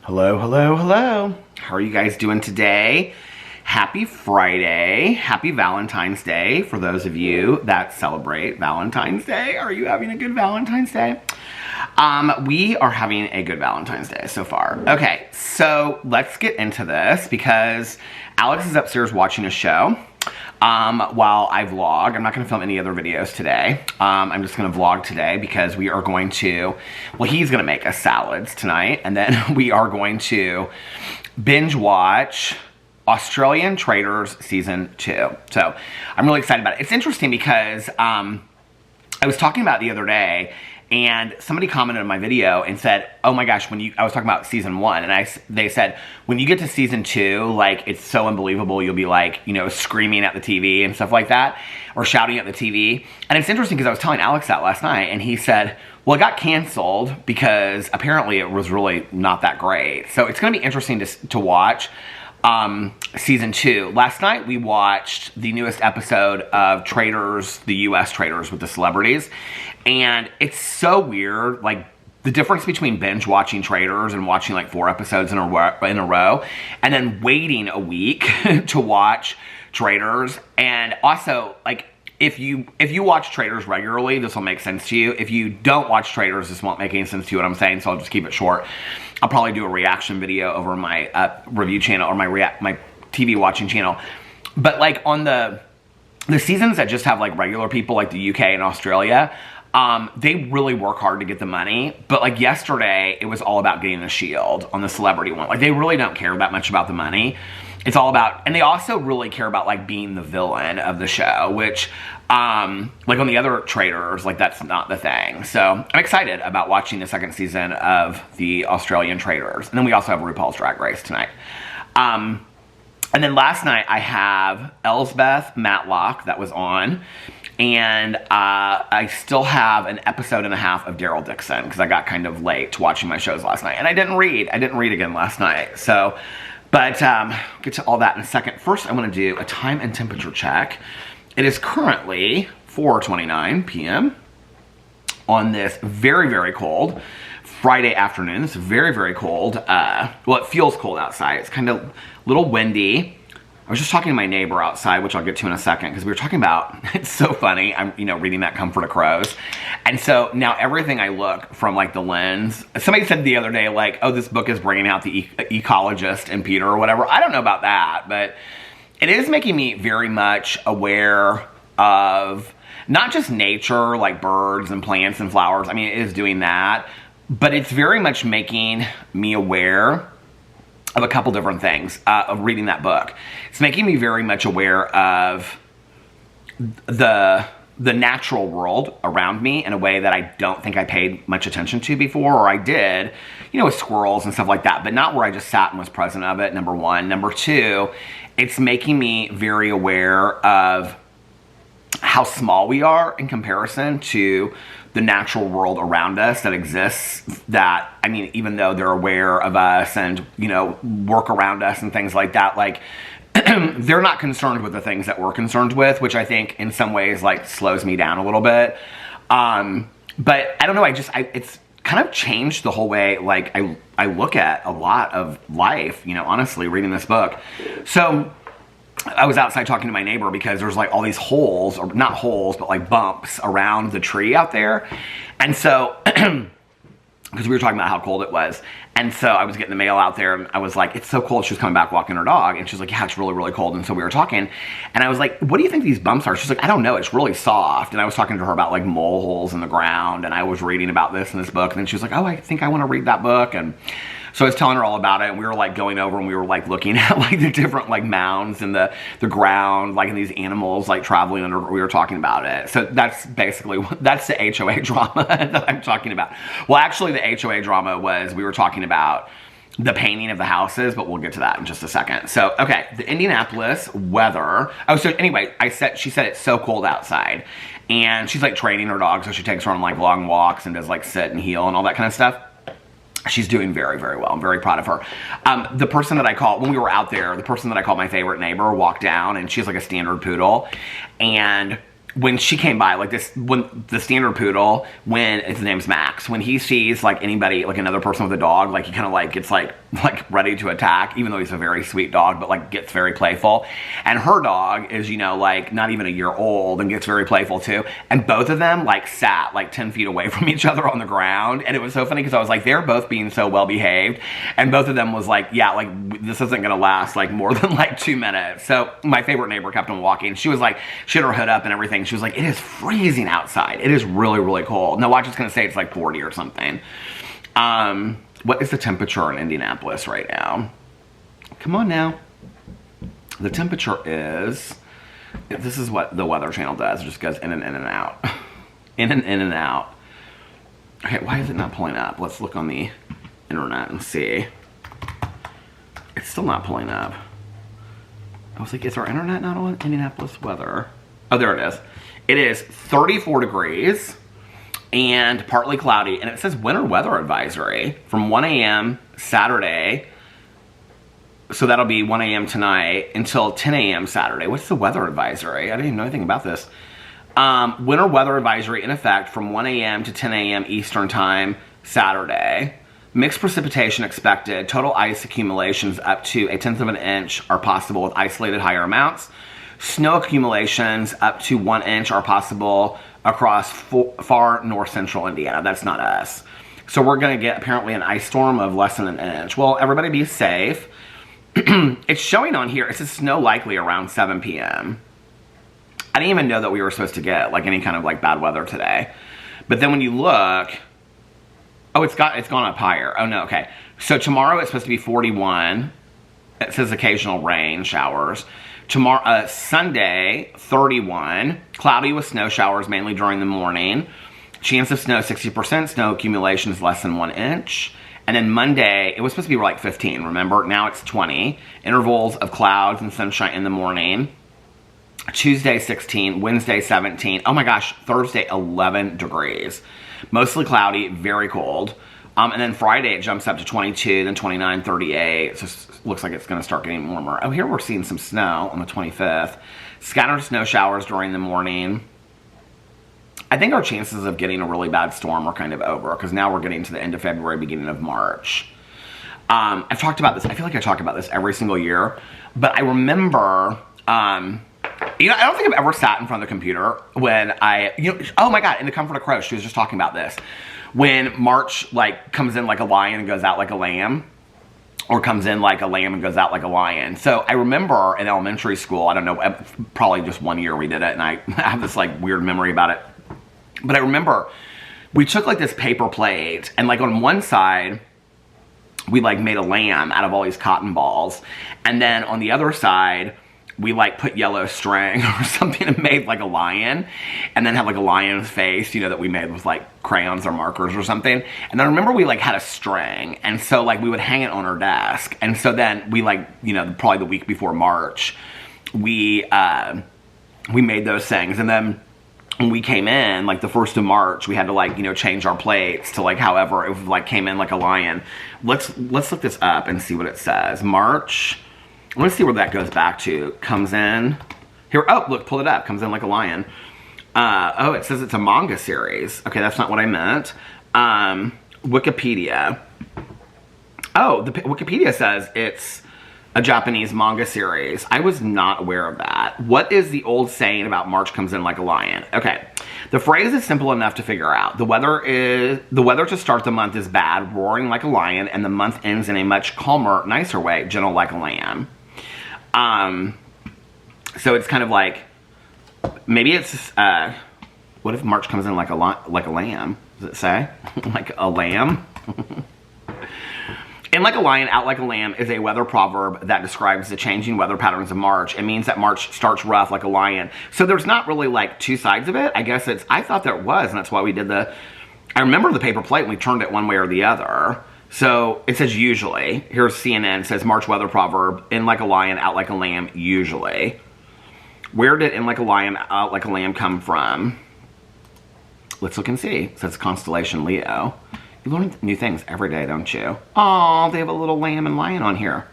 Hello, hello, hello. How are you guys doing today? Happy Friday. Happy Valentine's Day for those of you that celebrate Valentine's Day. Are you having a good Valentine's Day? We are having a good Valentine's Day so far. Okay, so let's get into this because Alex is upstairs watching a show while I vlog. I'm not going to film any other videos today. I'm just going to vlog today because we are going to, well, he's going to make us salads tonight, and then we are going to binge watch Australian Traitors Season 2. So I'm really excited about it. It's interesting because I was talking about it the other day, and somebody commented on my video and said, oh my gosh, I was talking about season 1, and they said, when you get to season 2, like, it's so unbelievable, you'll be like, you know, screaming at the TV and stuff like that, or shouting at the TV. And it's interesting because I was telling Alex that last night, and he said, well, it got canceled because apparently it was really not that great. So it's going to be interesting to watch season 2. Last night we watched the newest episode of Traitors, the US Traitors with the celebrities, and it's so weird, like the difference between binge watching Traitors and watching like 4 episodes in a row, and then waiting a week to watch Traitors. And also, like, if you watch Traitors regularly, this will make sense to you. If you don't watch Traitors, this won't make any sense to you what I'm saying, so I'll just keep it short. I'll probably do a reaction video over my review channel or my TV watching channel. But like on the seasons that just have like regular people like the UK and Australia, they really work hard to get the money. But like yesterday, it was all about getting the shield on the celebrity one. Like they really don't care that much about the money. It's all about, and they also really care about like being the villain of the show, which like on the other Traitors, like that's not the thing. So I'm excited about watching the second season of the Australian Traitors. And then we also have RuPaul's Drag Race tonight. And then last night I have Elsbeth Matlock that was on. And I still have an episode and a half of Daryl Dixon because I got kind of late to watching my shows last night. And I didn't read again last night. So, but get to all that in a second. First, I want to do a time and temperature check. It is currently 4:29 p.m. on this very, very cold Friday afternoon. It's very, very cold. Well, it feels cold outside. It's kind of a little windy. I was just talking to my neighbor outside, which I'll get to in a second, because we were talking about, it's so funny, I'm, you know, reading that Comfort of Crows. And so now everything I look from like the lens, somebody said the other day, like, oh, this book is bringing out the ecologist in Peter or whatever. I don't know about that, but it is making me very much aware of not just nature, like birds and plants and flowers. I mean, it is doing that, but it's very much making me aware of a couple different things of reading that book. It's making me very much aware of the natural world around me in a way that I don't think I paid much attention to before, or I did, you know, with squirrels and stuff like that, but not where I just sat and was present of it, number one. Number two, it's making me very aware of how small we are in comparison to the natural world around us that exists, that, I mean, even though they're aware of us and, you know, work around us and things like that, like, they're not concerned with the things that we're concerned with, which I think in some ways, like, slows me down a little bit. But I don't know, it's kind of changed the whole way, like, I look at a lot of life, you know, honestly, reading this book. So I was outside talking to my neighbor because there's like all these holes, or not holes, but like bumps around the tree out there. And so, because we were talking about how cold it was. And so I was getting the mail out there and I was like, it's so cold. She was coming back walking her dog and she was like, yeah, it's really, really cold. And so we were talking and I was like, what do you think these bumps are? She's like, I don't know. It's really soft. And I was talking to her about like mole holes in the ground. And I was reading about this in this book. And then she was like, oh, I think I want to read that book. And so I was telling her all about it, and we were like going over and we were like looking at like the different like mounds in the ground, like in these animals like traveling under, we were talking about it. So that's basically, that's the HOA drama that I'm talking about. Well, actually the HOA drama was, we were talking about the painting of the houses, but we'll get to that in just a second. So, okay, the Indianapolis weather. Oh, so anyway, she said it's so cold outside, and she's like training her dog, so she takes her on like long walks and does like sit and heel and all that kind of stuff. She's doing very, very well. I'm very proud of her. The person that I called, when we were out there, the person that I called my favorite neighbor walked down, and she's like a standard poodle. And when she came by, like when the standard poodle, when his name's Max, when he sees like anybody, like another person with a dog, like he kind of like gets like ready to attack, even though he's a very sweet dog, but like gets very playful. And her dog is, you know, like not even a year old and gets very playful too. And both of them like sat like 10 feet away from each other on the ground. And it was so funny because I was like, they're both being so well behaved. And both of them was like, yeah, like this isn't gonna last like more than like 2 minutes. So my favorite neighbor kept on walking. She was like, she had her hood up and everything. She was like, it is freezing outside. It is really, really cold. Now watch, it's gonna say it's like 40 or something. What is the temperature in Indianapolis right now? Come on now. The temperature is, this is what the Weather Channel does. It just goes in and in and out. In and in and out. Okay, why is it not pulling up? Let's look on the internet and see. It's still not pulling up. I was like, is our internet not on Indianapolis weather? Oh, there it is. It is 34 degrees and partly cloudy, and it says winter weather advisory from 1 a.m. Saturday, so that'll be 1 a.m. tonight, until 10 a.m. Saturday. What's the weather advisory? I didn't even know anything about this. Winter weather advisory in effect from 1 a.m. to 10 a.m. Eastern time, Saturday. Mixed precipitation expected. Total ice accumulations up to 1/10 of an inch are possible with isolated higher amounts. Snow accumulations up to 1 inch are possible across far north central Indiana. That's not us. So we're going to get apparently an ice storm of less than an inch. Well, everybody be safe. It's showing on here, it says snow likely around 7 p.m. I didn't even know that we were supposed to get like any kind of like bad weather today. But then when you look, oh, it's gone up higher. Oh no, okay. So tomorrow it's supposed to be 41. It says occasional rain showers. Tomorrow, Sunday, 31. Cloudy with snow showers mainly during the morning. Chance of snow 60%. Snow accumulation is less than 1 inch. And then Monday, it was supposed to be like 15, remember? Now it's 20. Intervals of clouds and sunshine in the morning. Tuesday, 16. Wednesday, 17. Oh my gosh, Thursday, 11 degrees. Mostly cloudy, very cold. And then Friday, it jumps up to 22, then 29, 38. It just looks like it's going to start getting warmer. Oh, here we're seeing some snow on the 25th. Scattered snow showers during the morning. I think our chances of getting a really bad storm are kind of over, because now we're getting to the end of February, beginning of March. I've talked about this. I feel like I talk about this every single year. But I remember, you know, I don't think I've ever sat in front of the computer when oh my God, in The Comfort of Crow, she was just talking about this. When March, like, comes in like a lion and goes out like a lamb, or comes in like a lamb and goes out like a lion. So I remember in elementary school, I don't know, probably just 1 year we did it, and I have this like weird memory about it. But I remember we took like this paper plate, and like on one side, we like made a lamb out of all these cotton balls. And then on the other side, we like put yellow string or something and made like a lion, and then had like a lion's face, you know, that we made with like crayons or markers or something. And I remember we like had a string, and so like we would hang it on our desk. And so then we like, you know, probably the week before March, we made those things. And then when we came in, like the 1st of March, we had to like, you know, change our plates to like however it like came in like a lion. Let's look this up and see what it says. March. Let's see where that goes back to. Comes in. Here, oh, look, pull it up. Comes in like a lion. Oh, it says it's a manga series. Okay, that's not what I meant. Wikipedia. Oh, the Wikipedia says it's a Japanese manga series. I was not aware of that. What is the old saying about March comes in like a lion? Okay, the phrase is simple enough to figure out. The weather to start the month is bad, roaring like a lion, and the month ends in a much calmer, nicer way, gentle like a lamb. So it's kind of like, maybe it's, what if March comes in like a lamb? Does it say? Like a lamb? In like a lion, out like a lamb is a weather proverb that describes the changing weather patterns of March. It means that March starts rough like a lion. So there's not really like two sides of it. I guess I thought there was, and that's why we did I remember the paper plate and we turned it one way or the other. So it says usually. Here's CNN. It says March weather proverb, in like a lion, out like a lamb, usually. Where did in like a lion, out like a lamb come from? Let's look and see. It says constellation Leo. You learn new things every day, don't you? Oh, they have a little lamb and lion on here.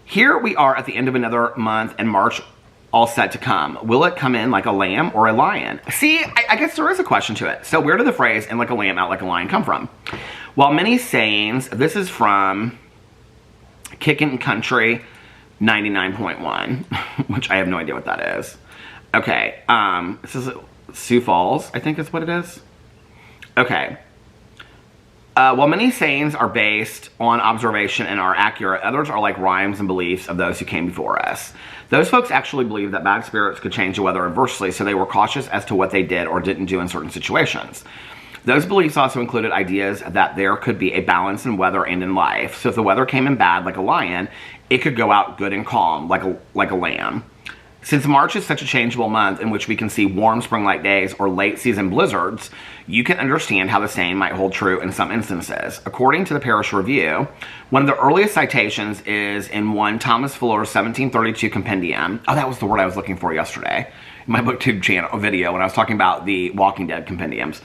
Here we are at the end of another month, and March all set to come. Will it come in like a lamb or a lion? See, I guess there is a question to it. So where did the phrase in like a lamb, out like a lion come from? Well, many sayings, this is from Kickin' Country 99.1, which I have no idea what that is. Okay, this is Sioux Falls, I think is what it is. Okay. While many sayings are based on observation and are accurate, others are like rhymes and beliefs of those who came before us. Those folks actually believed that bad spirits could change the weather adversely, so they were cautious as to what they did or didn't do in certain situations. Those beliefs also included ideas that there could be a balance in weather and in life. So if the weather came in bad like a lion, it could go out good and calm like a lamb. Since March is such a changeable month in which we can see warm spring-like days or late-season blizzards, you can understand how the saying might hold true in some instances. According to the Parish Review, one of the earliest citations is in one Thomas Fuller's 1732 compendium. Oh, that was the word I was looking for yesterday in my BookTube channel video when I was talking about the Walking Dead compendiums.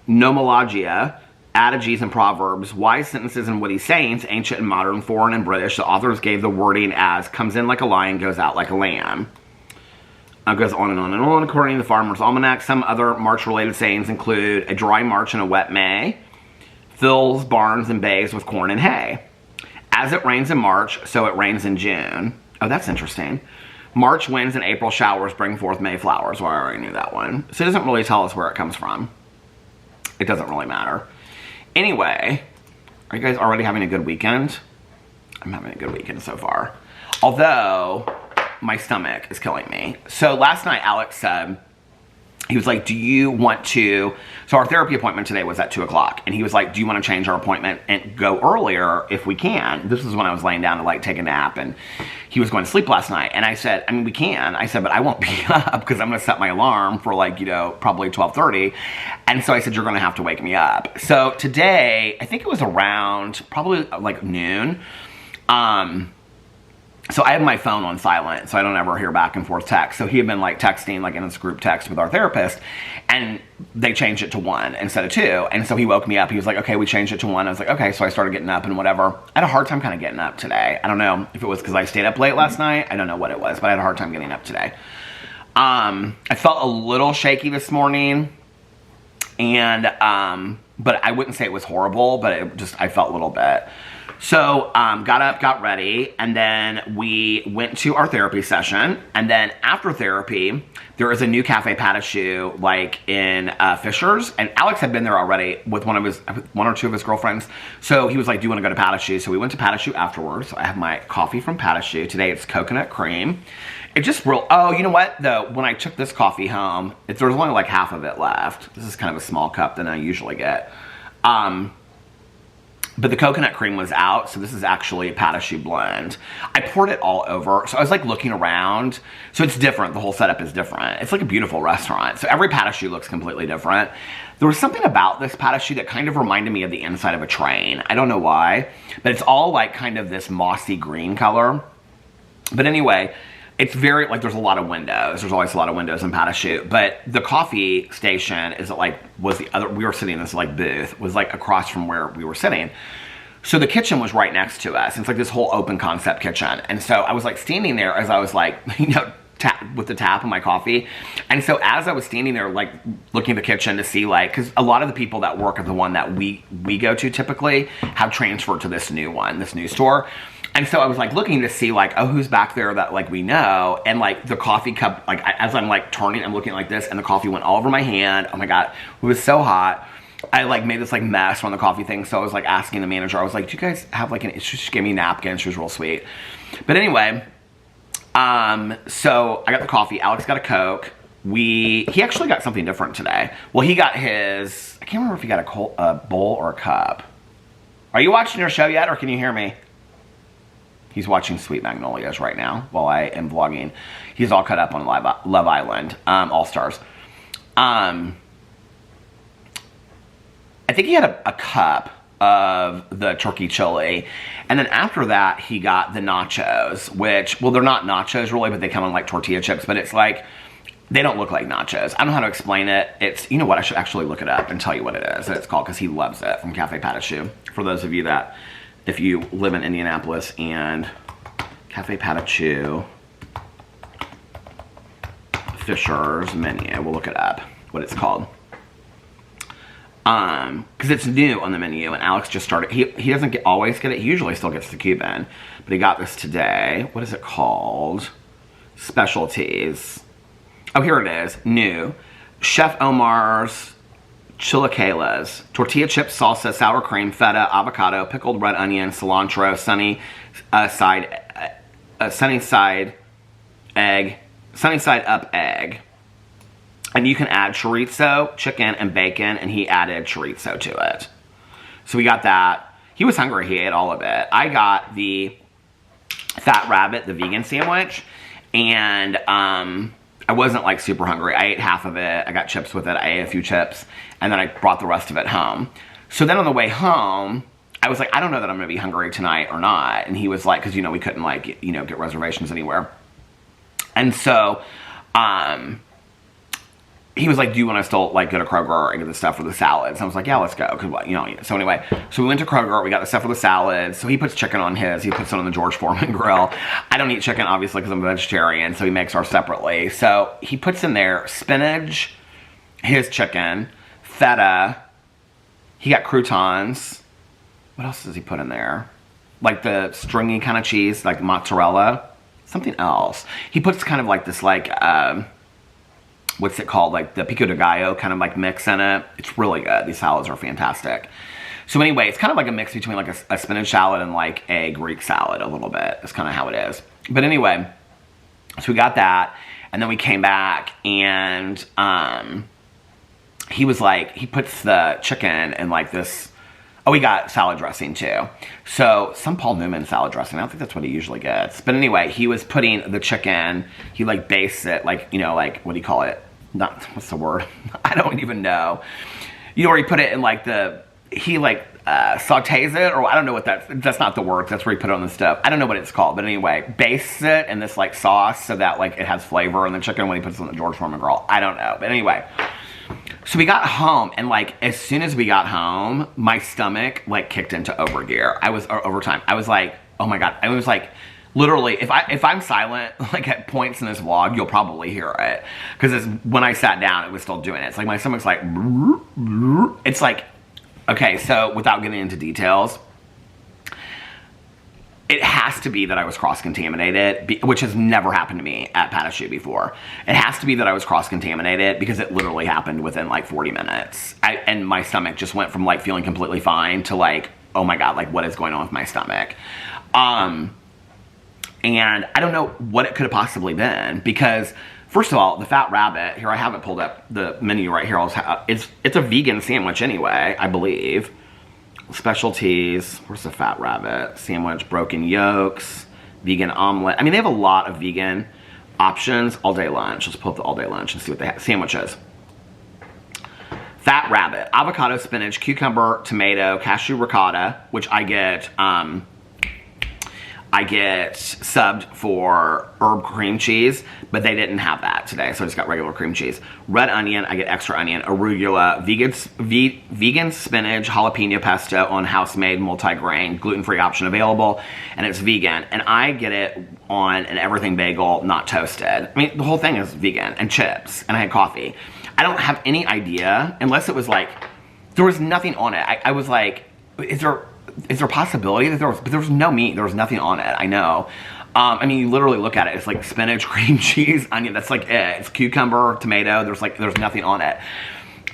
Nomologia, adages and proverbs, wise sentences and witty sayings, ancient and modern, foreign and British. The authors gave the wording as comes in like a lion, goes out like a lamb. Goes on and on and on. According to the Farmer's Almanac, some other March-related sayings include a dry March and a wet May, fills barns and bays with corn and hay. As it rains in March, so it rains in June. Oh, that's interesting. March winds and April showers bring forth May flowers. Well, I already knew that one. So it doesn't really tell us where it comes from. It doesn't really matter. Anyway, are you guys already having a good weekend? I'm having a good weekend so far. Although, my stomach is killing me. So last night, Alex said, he was like, do you want to, so our therapy appointment today was at 2 o'clock. And he was like, do you want to change our appointment and go earlier if we can? This is when I was laying down to like take a nap and he was going to sleep last night. And I said, I mean, we can. I said, but I won't be up because I'm going to set my alarm for like, you know, probably 12:30. And so I said, you're going to have to wake me up. So today, I think it was around probably like noon. So I have my phone on silent, so I don't ever hear back and forth text. So he had been like texting, like in this group text with our therapist, and they changed it to 1 instead of 2. And so he woke me up. He was like, okay, we changed it to 1. I was like, okay. So I started getting up and whatever. I had a hard time kind of getting up today. I don't know if it was because I stayed up late last night. I don't know what it was, but I had a hard time getting up today. I felt a little shaky this morning, and but I wouldn't say it was horrible, but it just, I felt a little bit. So, got up, got ready, and then we went to our therapy session. And then after therapy, there is a new Cafe Pas de Choux, like in Fisher's. And Alex had been there already with one or two of his girlfriends. So he was like, do you want to go to Pas de Choux? So we went to Pas de Choux afterwards. So I have my coffee from Pas de Choux. Today it's coconut cream. It just real, oh, you know what, though? When I took this coffee home, there was only like half of it left. This is kind of a small cup than I usually get. But the coconut cream was out, so this is actually a Pas de Choux blend. I poured it all over, so I was like looking around. So it's different, the whole setup is different. It's like a beautiful restaurant, so every Pas de Choux looks completely different. There was something about this Pas de Choux that kind of reminded me of the inside of a train. I don't know why, but it's all like kind of this mossy green color. But anyway, it's very, like, there's a lot of windows. There's always a lot of windows in Pas de Choux. But the coffee station is like, was the other, we were sitting in this like booth, was like across from where we were sitting. So the kitchen was right next to us. It's like this whole open concept kitchen. And so I was like standing there as I was like, you know, with the tap of my coffee. And so as I was standing there, like looking at the kitchen to see like, cause a lot of the people that work at the one that we go to typically have transferred to this new one, this new store. And so I was like looking to see like, oh, who's back there that like we know. And like the coffee cup, like as I'm like turning, I'm looking like this and the coffee went all over my hand. Oh my God, it was so hot. I like made this like mess on the coffee thing. So I was like asking the manager, I was like, do you guys have like she just gave me a napkin. She was real sweet. But anyway, so I got the coffee. Alex got a Coke. He actually got something different today. Well, he got his, I can't remember if he got a bowl or a cup. Are you watching your show yet or can you hear me? He's watching Sweet Magnolias right now while I am vlogging. He's all cut up on Love Island, All Stars. I think he had a cup of the turkey chili. And then after that, he got the nachos, which, well, they're not nachos really, but they come in like tortilla chips. But it's like, they don't look like nachos. I don't know how to explain it. It's, you know what, I should actually look it up and tell you what it is that it's called because he loves it, from Cafe Pas de Choux. For those of you that, if you live in Indianapolis and Cafe Pas de Choux, Fisher's menu. We'll look it up, what it's called. Because it's new on the menu, and Alex just started. He doesn't always get it. He usually still gets the Cuban, but he got this today. What is it called? Specialties. Oh, here it is. New. Chef Omar's Chilaquiles. Tortilla chips, salsa, sour cream, feta, avocado, pickled red onion, cilantro, sunny side up egg. And you can add chorizo, chicken, and bacon, and he added chorizo to it. So we got that. He was hungry. He ate all of it. I got the Fat Rabbit, the vegan sandwich, and I wasn't like super hungry. I ate half of it. I got chips with it. I ate a few chips, and then I brought the rest of it home. So then on the way home, I was like, I don't know that I'm going to be hungry tonight or not. And he was like, because, you know, we couldn't like, you know, get reservations anywhere. And so, he was like, do you want to still like go to Kroger and get the stuff for the salads? And I was like, yeah, let's go. Cause, you know, so anyway, so we went to Kroger. We got the stuff for the salads. So he puts chicken on his. He puts it on the George Foreman grill. I don't eat chicken, obviously, because I'm a vegetarian. So he makes ours separately. So he puts in there spinach, his chicken, feta. He got croutons. What else does he put in there? Like the stringy kind of cheese, like mozzarella. Something else. He puts kind of like this, like, what's it called? Like the pico de gallo kind of like mix in it. It's really good. These salads are fantastic. So anyway, it's kind of like a mix between like a spinach salad and like a Greek salad a little bit. That's kind of how it is. But anyway, so we got that. And then we came back and he was like, he puts the chicken in like this. Oh, we got salad dressing too. So some Paul Newman salad dressing. I don't think that's what he usually gets. But anyway, he was putting the chicken, he like bastes it like, you know, like, what do you call it? Not, what's the word? I don't even know. You know, where he put it in like he like sautés it, or I don't know what that's not the word. That's where he put it on the stove. I don't know what it's called. But anyway, bastes it in this like sauce so that like it has flavor in the chicken when he puts it on the George Foreman grill. I don't know. But anyway. So we got home, and like as soon as we got home, my stomach like kicked into overgear. Overtime. I was like, oh my God. I was like, literally, if I'm silent like at points in this vlog, you'll probably hear it, because when I sat down, it was still doing it. It's like my stomach's like, it's like, okay. So without getting into details, it has to be that I was cross-contaminated, which has never happened to me at Patachu before. It has to be that I was cross-contaminated because it literally happened within like 40 minutes. And my stomach just went from like feeling completely fine to like, oh my God, like what is going on with my stomach? And I don't know what it could have possibly been, because first of all, the Fat Rabbit, here I have it pulled up, the menu right here. It's a vegan sandwich anyway, I believe. Specialties, where's the Fat Rabbit? Sandwich, broken yolks, vegan omelet. I mean, they have a lot of vegan options. All day lunch. Let's pull up the all day lunch and see what they have. Sandwiches. Fat Rabbit, avocado, spinach, cucumber, tomato, cashew ricotta, which I get subbed for herb cream cheese, but they didn't have that today, so I just got regular cream cheese. Red onion, I get extra onion. Arugula, vegan spinach, jalapeno pesto on house-made multi-grain, gluten-free option available, and it's vegan. And I get it on an everything bagel, not toasted. I mean, the whole thing is vegan, and chips, and I had coffee. I don't have any idea, unless it was like, there was nothing on it. I was like, is there a possibility that but there was no meat, there was nothing on it, I know. I mean, you literally look at it, it's like spinach, cream cheese, onion, that's like it. It's cucumber, tomato, there's nothing on it.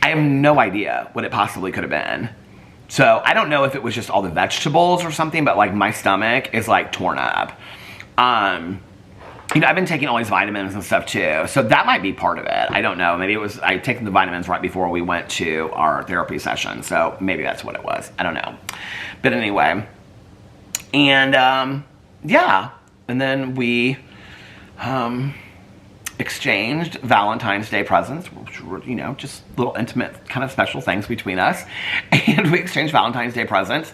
I have no idea what it possibly could have been. So, I don't know if it was just all the vegetables or something, but like my stomach is like torn up. You know, I've been taking all these vitamins and stuff too, so that might be part of it. I don't know. Maybe it was, I'd taken the vitamins right before we went to our therapy session, so maybe that's what it was. I don't know. But anyway, and yeah, and then we exchanged Valentine's Day presents, which were, you know, just little intimate kind of special things between us. And we exchanged Valentine's Day presents.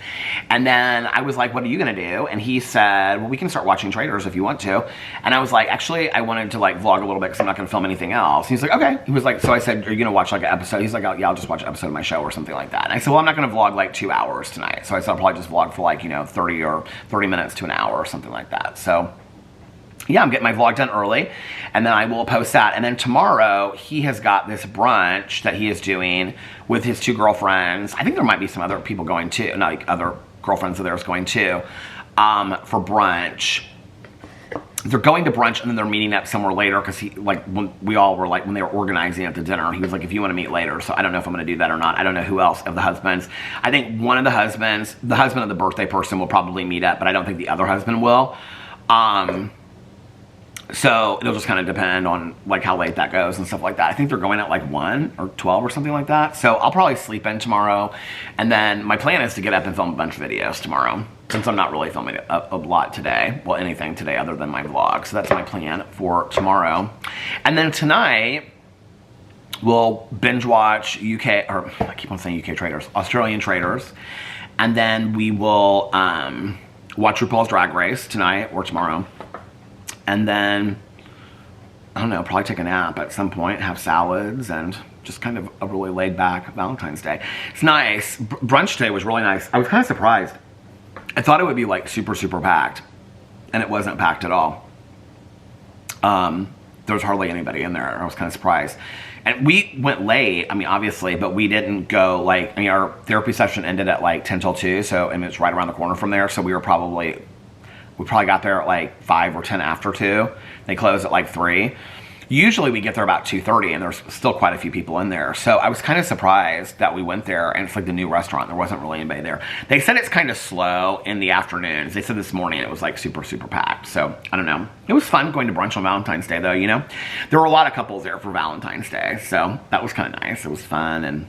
And then I was like, what are you going to do? And he said, well, we can start watching Traitors if you want to. And I was like, actually, I wanted to like vlog a little bit because I'm not going to film anything else. He's like, okay. He was like, so I said, are you going to watch like an episode? He's like, oh, yeah, I'll just watch an episode of my show or something like that. And I said, well, I'm not going to vlog like 2 hours tonight. So I said, I'll probably just vlog for like, you know, 30 minutes to an hour or something like that. So yeah, I'm getting my vlog done early, and then I will post that. And then tomorrow, he has got this brunch that he is doing with his 2 girlfriends. I think there might be some other people going too, not like other girlfriends of theirs going too, for brunch. They're going to brunch, and then they're meeting up somewhere later, because he, like, when we all were, like, when they were organizing at the dinner, he was like, if you want to meet later. So I don't know if I'm going to do that or not. I don't know who else of the husbands. I think one of the husbands, the husband of the birthday person, will probably meet up, but I don't think the other husband will. So it'll just kind of depend on like how late that goes and stuff like that. I think they're going at like 1 or 12 or something like that. So I'll probably sleep in tomorrow. And then my plan is to get up and film a bunch of videos tomorrow, since I'm not really filming a lot today. Well, anything today other than my vlog. So that's my plan for tomorrow. And then tonight, we'll binge watch UK, or I keep on saying UK Traders, Australian Traders. And then we will watch RuPaul's Drag Race tonight or tomorrow. And then, I don't know, probably take a nap at some point, have salads, and just kind of a really laid back Valentine's Day. It's nice. Brunch today was really nice. I was kind of surprised. I thought it would be like super, super packed, and it wasn't packed at all. There was hardly anybody in there. I was kind of surprised. And we went late, I mean, obviously, but we didn't go like, I mean, our therapy session ended at like 10 till 2, so, and it's right around the corner from there, so we probably got there at like 5 or 10 after 2. They close at like 3. Usually we get there about 2:30, and there's still quite a few people in there. So I was kind of surprised that we went there, and it's like the new restaurant. There wasn't really anybody there. They said it's kind of slow in the afternoons. They said this morning it was like super, super packed. So I don't know. It was fun going to brunch on Valentine's Day though, you know. There were a lot of couples there for Valentine's Day. So that was kind of nice. It was fun and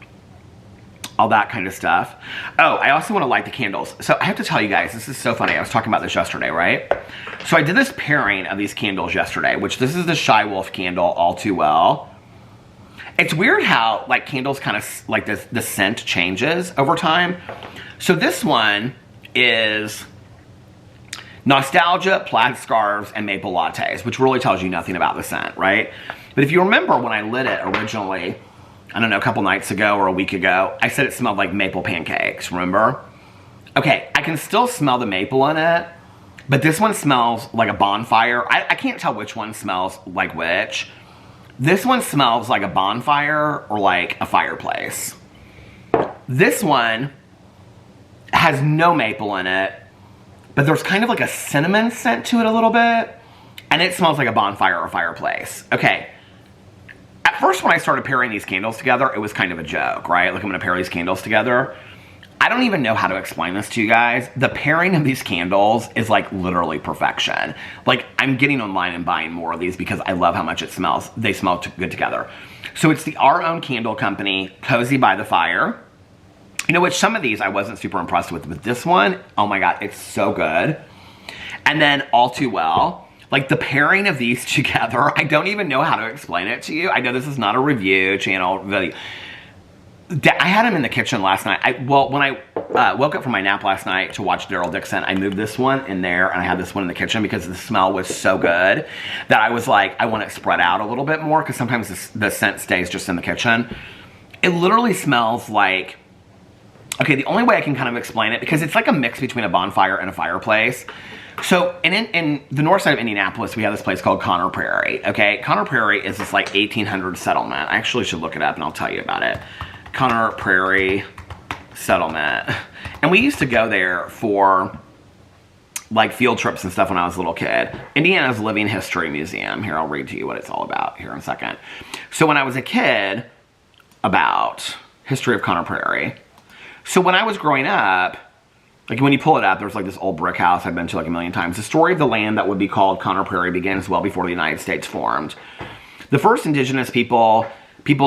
all that kind of stuff. Oh, I also want to light the candles. So I have to tell you guys, this is so funny. I was talking about this yesterday, right? So I did this pairing of these candles yesterday, which this is the Shy Wolf candle, All Too Well. It's weird how like candles kind of like the scent changes over time. So this one is Nostalgia, Plaid Scarves, and Maple Lattes, which really tells you nothing about the scent, right? But if you remember when I lit it originally, I don't know, a couple nights ago or a week ago, I said it smelled like maple pancakes, remember? Okay, I can still smell the maple in it, but this one smells like a bonfire. I can't tell which one smells like which. This one smells like a bonfire or like a fireplace. This one has no maple in it, but there's kind of like a cinnamon scent to it a little bit, and it smells like a bonfire or a fireplace. Okay. At first, when I started pairing these candles together, it was kind of a joke, right? Like, I'm going to pair these candles together. I don't even know how to explain this to you guys. The pairing of these candles is, like, literally perfection. Like, I'm getting online and buying more of these because I love how much it smells. They smell good together. So, it's the Our Own Candle Company, Cozy by the Fire. You know, which some of these I wasn't super impressed with. But this one, oh my God, it's so good. And then All Too Well. Like, the pairing of these together, I don't even know how to explain it to you. I know this is not a review channel. Really. I had them in the kitchen last night. Well, when I woke up from my nap last night to watch Daryl Dixon, I moved this one in there, and I had this one in the kitchen because the smell was so good that I was like, I want it spread out a little bit more, because sometimes the scent stays just in the kitchen. It literally smells like, okay, the only way I can kind of explain it, because it's like a mix between a bonfire and a fireplace. So, in the north side of Indianapolis, we have this place called Conner Prairie, okay? Conner Prairie is this, like, 1800 settlement. I actually should look it up, and I'll tell you about it. Conner Prairie settlement. And we used to go there for, like, field trips and stuff when I was a little kid. Indiana's Living History Museum. Here, I'll read to you what it's all about here in a second. So, when I was a kid, about history of Conner Prairie. So, when I was growing up, like, when you pull it up, there's like this old brick house I've been to like a million times. The story of the land that would be called Conner Prairie begins well before the United States formed. The first indigenous peoples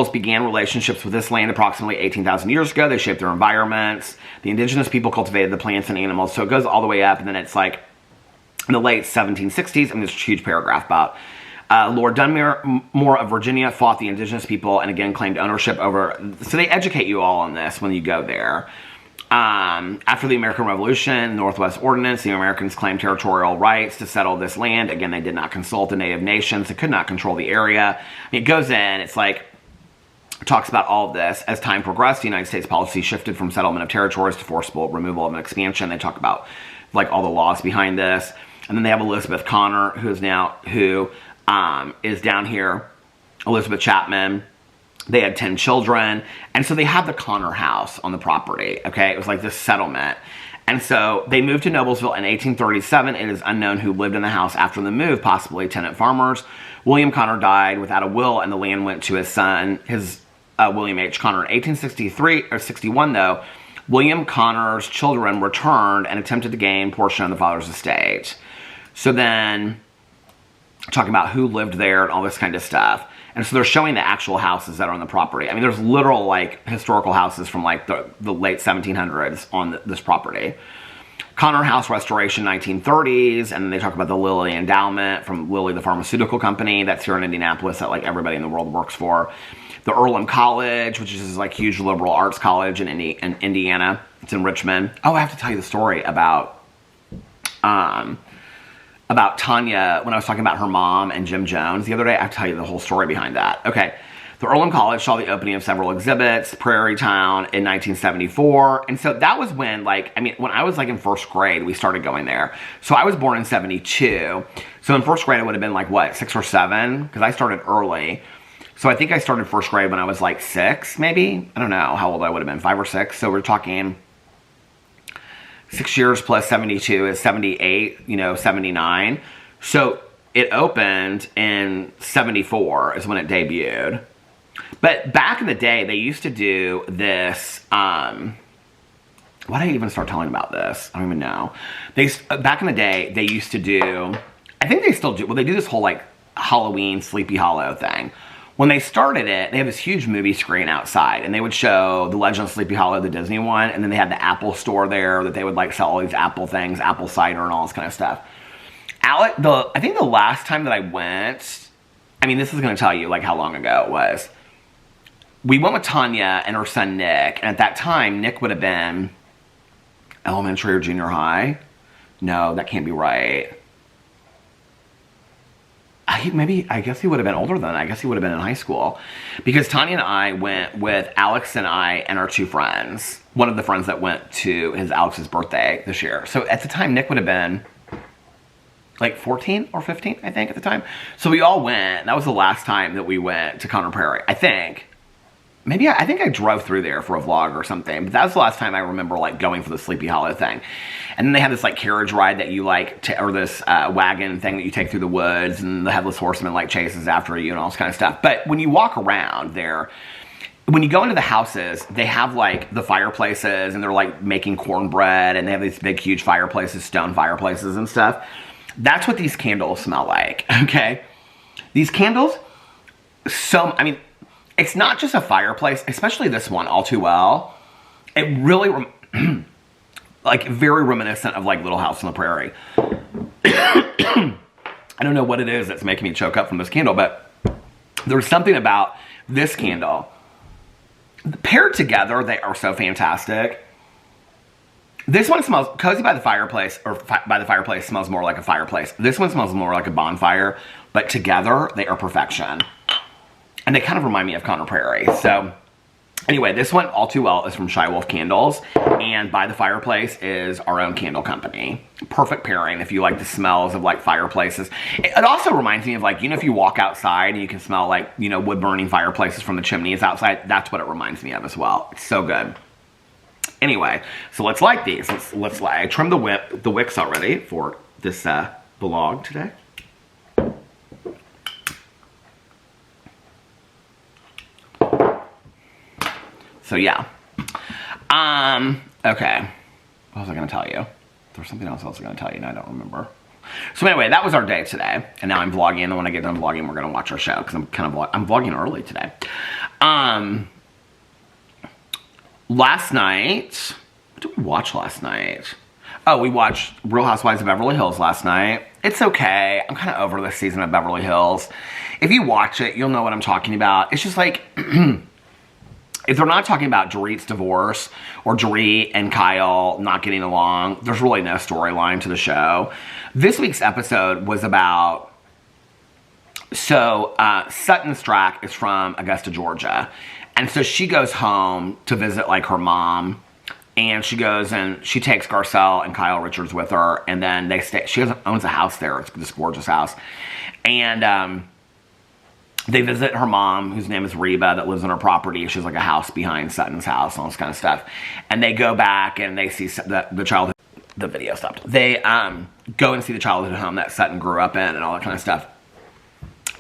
began relationships with this land approximately 18,000 years ago. They shaped their environments. The indigenous people cultivated the plants and animals. So it goes all the way up, and then it's like in the late 1760s, and there's a huge paragraph about Lord Dunmore of Virginia fought the indigenous people and again claimed ownership over. So they educate you all on this when you go there. After the American Revolution, Northwest Ordinance, the Americans claimed territorial rights to settle this land. Again, they did not consult the native nations. They could not control the area. It goes in, it's like, talks about all of this. As time progressed, the United States policy shifted from settlement of territories to forcible removal of an expansion. They talk about, like, all the laws behind this. And then they have Elizabeth Connor, who is down here. Elizabeth Chapman. They had 10 children. And so they had the Connor house on the property, okay? It was like this settlement. And so they moved to Noblesville in 1837. It is unknown who lived in the house after the move, possibly tenant farmers. William Connor died without a will, and the land went to his son, William H. Connor. In 1863 or 61, though, William Connor's children returned and attempted to gain portion of the father's estate. So then, talking about who lived there and all this kind of stuff. And so they're showing the actual houses that are on the property. I mean, there's literal, like, historical houses from, like, the late 1700s on this property. Connor House Restoration, 1930s, and they talk about the Lilly Endowment from Lilly, the pharmaceutical company that's here in Indianapolis that, like, everybody in the world works for. The Earlham College, which is this, like, huge liberal arts college in Indiana. It's in Richmond. Oh, I have to tell you the story about Tanya, when I was talking about her mom and Jim Jones the other day. I have to tell you the whole story behind that. Okay. The Earlham College saw the opening of several exhibits, Prairie Town in 1974. And so that was when, like, I mean, when I was, like, in first grade, we started going there. So I was born in 72. So in first grade, I would have been, like, what, 6 or 7? Because I started early. So I think I started first grade when I was, like, 6, maybe? I don't know how old I would have been, 5 or 6. So we're talking 6 years plus 72 is 78, 79. So it opened in 74 is when it debuted. But back in the day, they used to do this, why did I even start telling about this? I don't even know. Back in the day, they used to do, I think they still do, well, they do this whole, like, Halloween Sleepy Hollow thing. When they started it, they have this huge movie screen outside, and they would show The Legend of Sleepy Hollow, the Disney one, and then they had the Apple store there that they would, like, sell all these Apple things, apple cider and all this kind of stuff. I think the last time that I went, I mean, this is going to tell you, like, how long ago it was. We went with Tanya and her son Nick, and at that time, Nick would have been elementary or junior high. No, that can't be right. I guess he would have been older than that. I guess he would have been in high school. Because Tanya and I went with Alex and I and our 2 friends. One of the friends that went to Alex's birthday this year. So at the time, Nick would have been like 14 or 15, I think, at the time. So we all went. That was the last time that we went to Connor Prairie, I think. Maybe I think I drove through there for a vlog or something. But that was the last time I remember, like, going for the Sleepy Hollow thing. And then they had this, like, carriage ride that you, like, or this wagon thing that you take through the woods. And the Headless Horseman, like, chases after you and all this kind of stuff. But when you walk around there, when you go into the houses, they have, like, the fireplaces. And they're, like, making cornbread. And they have these big, huge fireplaces, stone fireplaces and stuff. That's what these candles smell like, okay? These candles, I mean, it's not just a fireplace, especially this one, All Too Well. It really, like, very reminiscent of, like, Little House on the Prairie. I don't know what it is that's making me choke up from this candle, but there's something about this candle. Paired together, they are so fantastic. This one smells, Cozy by the Fireplace, or by the Fireplace smells more like a fireplace. This one smells more like a bonfire, but together, they are perfection. And they kind of remind me of Connor Prairie. So, anyway, this one, All Too Well, is from Shy Wolf Candles. And By the Fireplace is our own candle company. Perfect pairing if you like the smells of, like, fireplaces. It also reminds me of, like, if you walk outside and you can smell, like, wood-burning fireplaces from the chimneys outside. That's what it reminds me of as well. It's so good. Anyway, so let's light these. Let's light. I trimmed the wicks already for this vlog today. So yeah. Okay. What was I going to tell you? There was something else I was going to tell you and I don't remember. So anyway, that was our day today. And now I'm vlogging, and then when I get done vlogging, we're going to watch our show because I'm vlogging early today. Last night, what did we watch last night? Oh, we watched Real Housewives of Beverly Hills last night. It's okay. I'm kind of over this season of Beverly Hills. If you watch it, you'll know what I'm talking about. It's just like, if they're not talking about Dorit's divorce or Dorit and Kyle not getting along, there's really no storyline to the show. This week's episode was about, Sutton Strack is from Augusta, Georgia. And so she goes home to visit, like, her mom And she goes and she takes Garcelle and Kyle Richards with her, and then they stay. She owns a house there. It's this gorgeous house, and they visit her mom, whose name is Reba, that lives on her property. She's like a house behind Sutton's house and all this kind of stuff. And they go back and they see the childhood. The video stopped. They go and see the childhood home that Sutton grew up in and all that kind of stuff.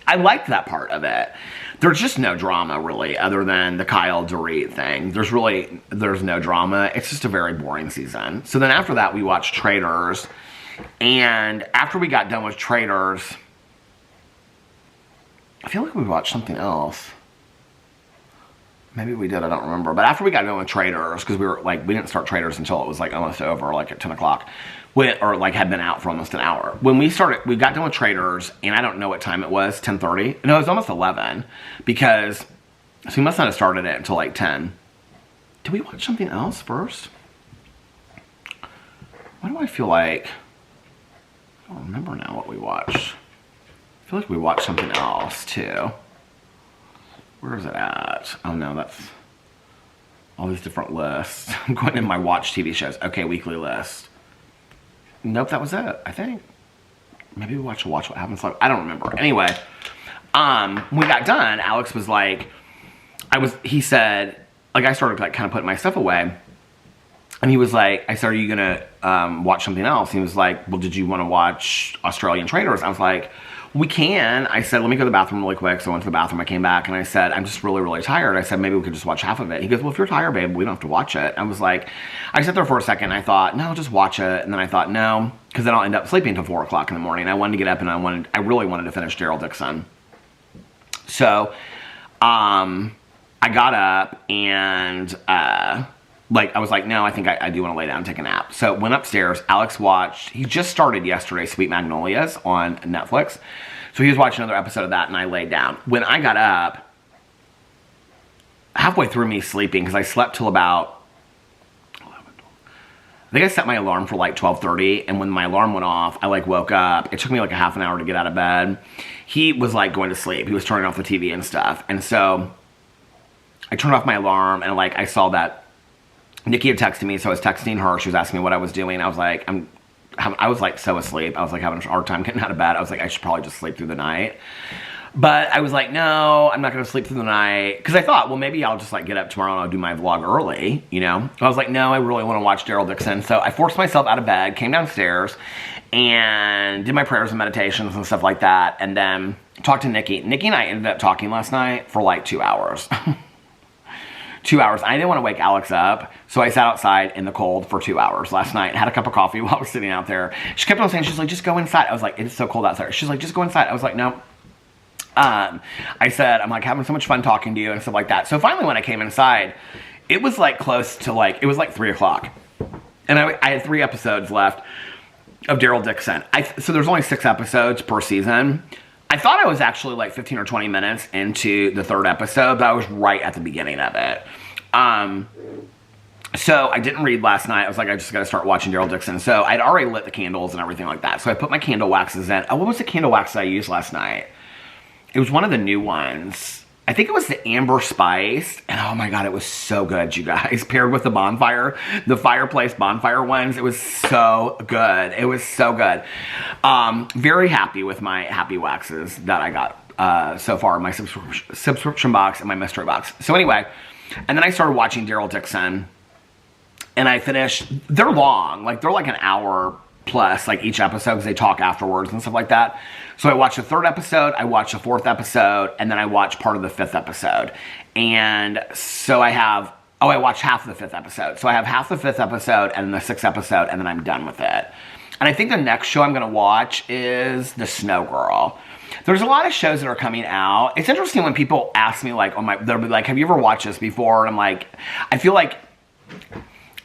I liked that part of it. There's just no drama, really, other than the Kyle Dorit thing. There's no drama. It's just a very boring season. So then after that, we watched Traitors. And after we got done with Traitors, I feel like we watched something else. Maybe we did, I don't remember. But after we got done with Traitors, because we didn't start Traitors until it was like almost over, like at 10 o'clock. Or like had been out for almost an hour. When we got done with Traitors, and I don't know what time it was, 10:30? No, it was almost 11. Because, so we must not have started it until like 10. Did we watch something else first? Why do I feel like, I don't remember now what we watched. I feel like we watched something else too. Where is it at? Oh no, that's all these different lists. I'm going in my watch TV shows. Okay, weekly list. Nope, that was it, I think. Maybe we watched Watch What Happens Live. I don't remember. Anyway, when we got done, Alex was like, he said, like I started like kind of putting my stuff away. And he was like, I said, are you going to watch something else? He was like, well, did you want to watch Australian Traitors? I was like, we can. I said, let me go to the bathroom really quick. So I went to the bathroom. I came back and I said, I'm just really, really tired. I said, maybe we could just watch half of it. He goes, well, if you're tired, babe, we don't have to watch it. I was like, I sat there for a second. I thought, no, just watch it. And then I thought, no, because then I'll end up sleeping until 4 o'clock in the morning. I wanted to get up and I really wanted to finish Daryl Dixon. So, I got up and, I was like, no, I think I do want to lay down and take a nap. So went upstairs. Alex watched, he just started yesterday, Sweet Magnolias on Netflix. So he was watching another episode of that and I laid down. When I got up, halfway through me sleeping, because I slept till about 11, 12. I think I set my alarm for like 12:30, and when my alarm went off, I like woke up. It took me like a half an hour to get out of bed. He was like going to sleep. He was turning off the TV and stuff. And so I turned off my alarm and like I saw that Nikki had texted me, so I was texting her. She was asking me what I was doing. I was like, I was like so asleep. I was like having a hard time getting out of bed. I was like, I should probably just sleep through the night. But I was like, no, I'm not going to sleep through the night. Because I thought, well, maybe I'll just like get up tomorrow and I'll do my vlog early, you know? I was like, no, I really want to watch Daryl Dixon. So I forced myself out of bed, came downstairs, and did my prayers and meditations and stuff like that. And then talked to Nikki. Nikki and I ended up talking last night for like 2 hours. 2 hours. I didn't want to wake Alex up, so I sat outside in the cold for 2 hours last night. Had a cup of coffee while I was sitting out there. She kept on saying, she's like, just go inside. I was like, it's so cold outside. She's like, just go inside. I was like, no. I said, I'm like having so much fun talking to you and stuff like that. So finally when I came inside, it was like close to like, it was like 3 o'clock. And I had 3 episodes left of Daryl Dixon. So there's only 6 episodes per season. I thought I was actually like 15 or 20 minutes into the 3rd episode, but I was right at the beginning of it. So I didn't read last night. I was like, I just got to start watching Daryl Dixon. So I'd already lit the candles and everything like that. So I put my candle waxes in. Oh, what was the candle wax that I used last night? It was one of the new ones. I think it was the Amber Spice. And oh my God, it was so good, you guys. Paired with the bonfire, the fireplace bonfire ones. It was so good. It was so good. Very happy with my happy waxes that I got so far. My subscription box and my mystery box. So anyway, and then I started watching Daryl Dixon. And I finished, they're long. Like they're like an hour plus, like each episode, because they talk afterwards and stuff like that. So I watched the 3rd episode, I watched the 4th episode, and then I watched part of the 5th episode. And so I have, I watched half of the 5th episode. So I have half the 5th episode and the 6th episode, and then I'm done with it. And I think the next show I'm going to watch is The Snow Girl. There's a lot of shows that are coming out. It's interesting when people ask me, like, they'll be like, have you ever watched this before? And I'm like, I feel like,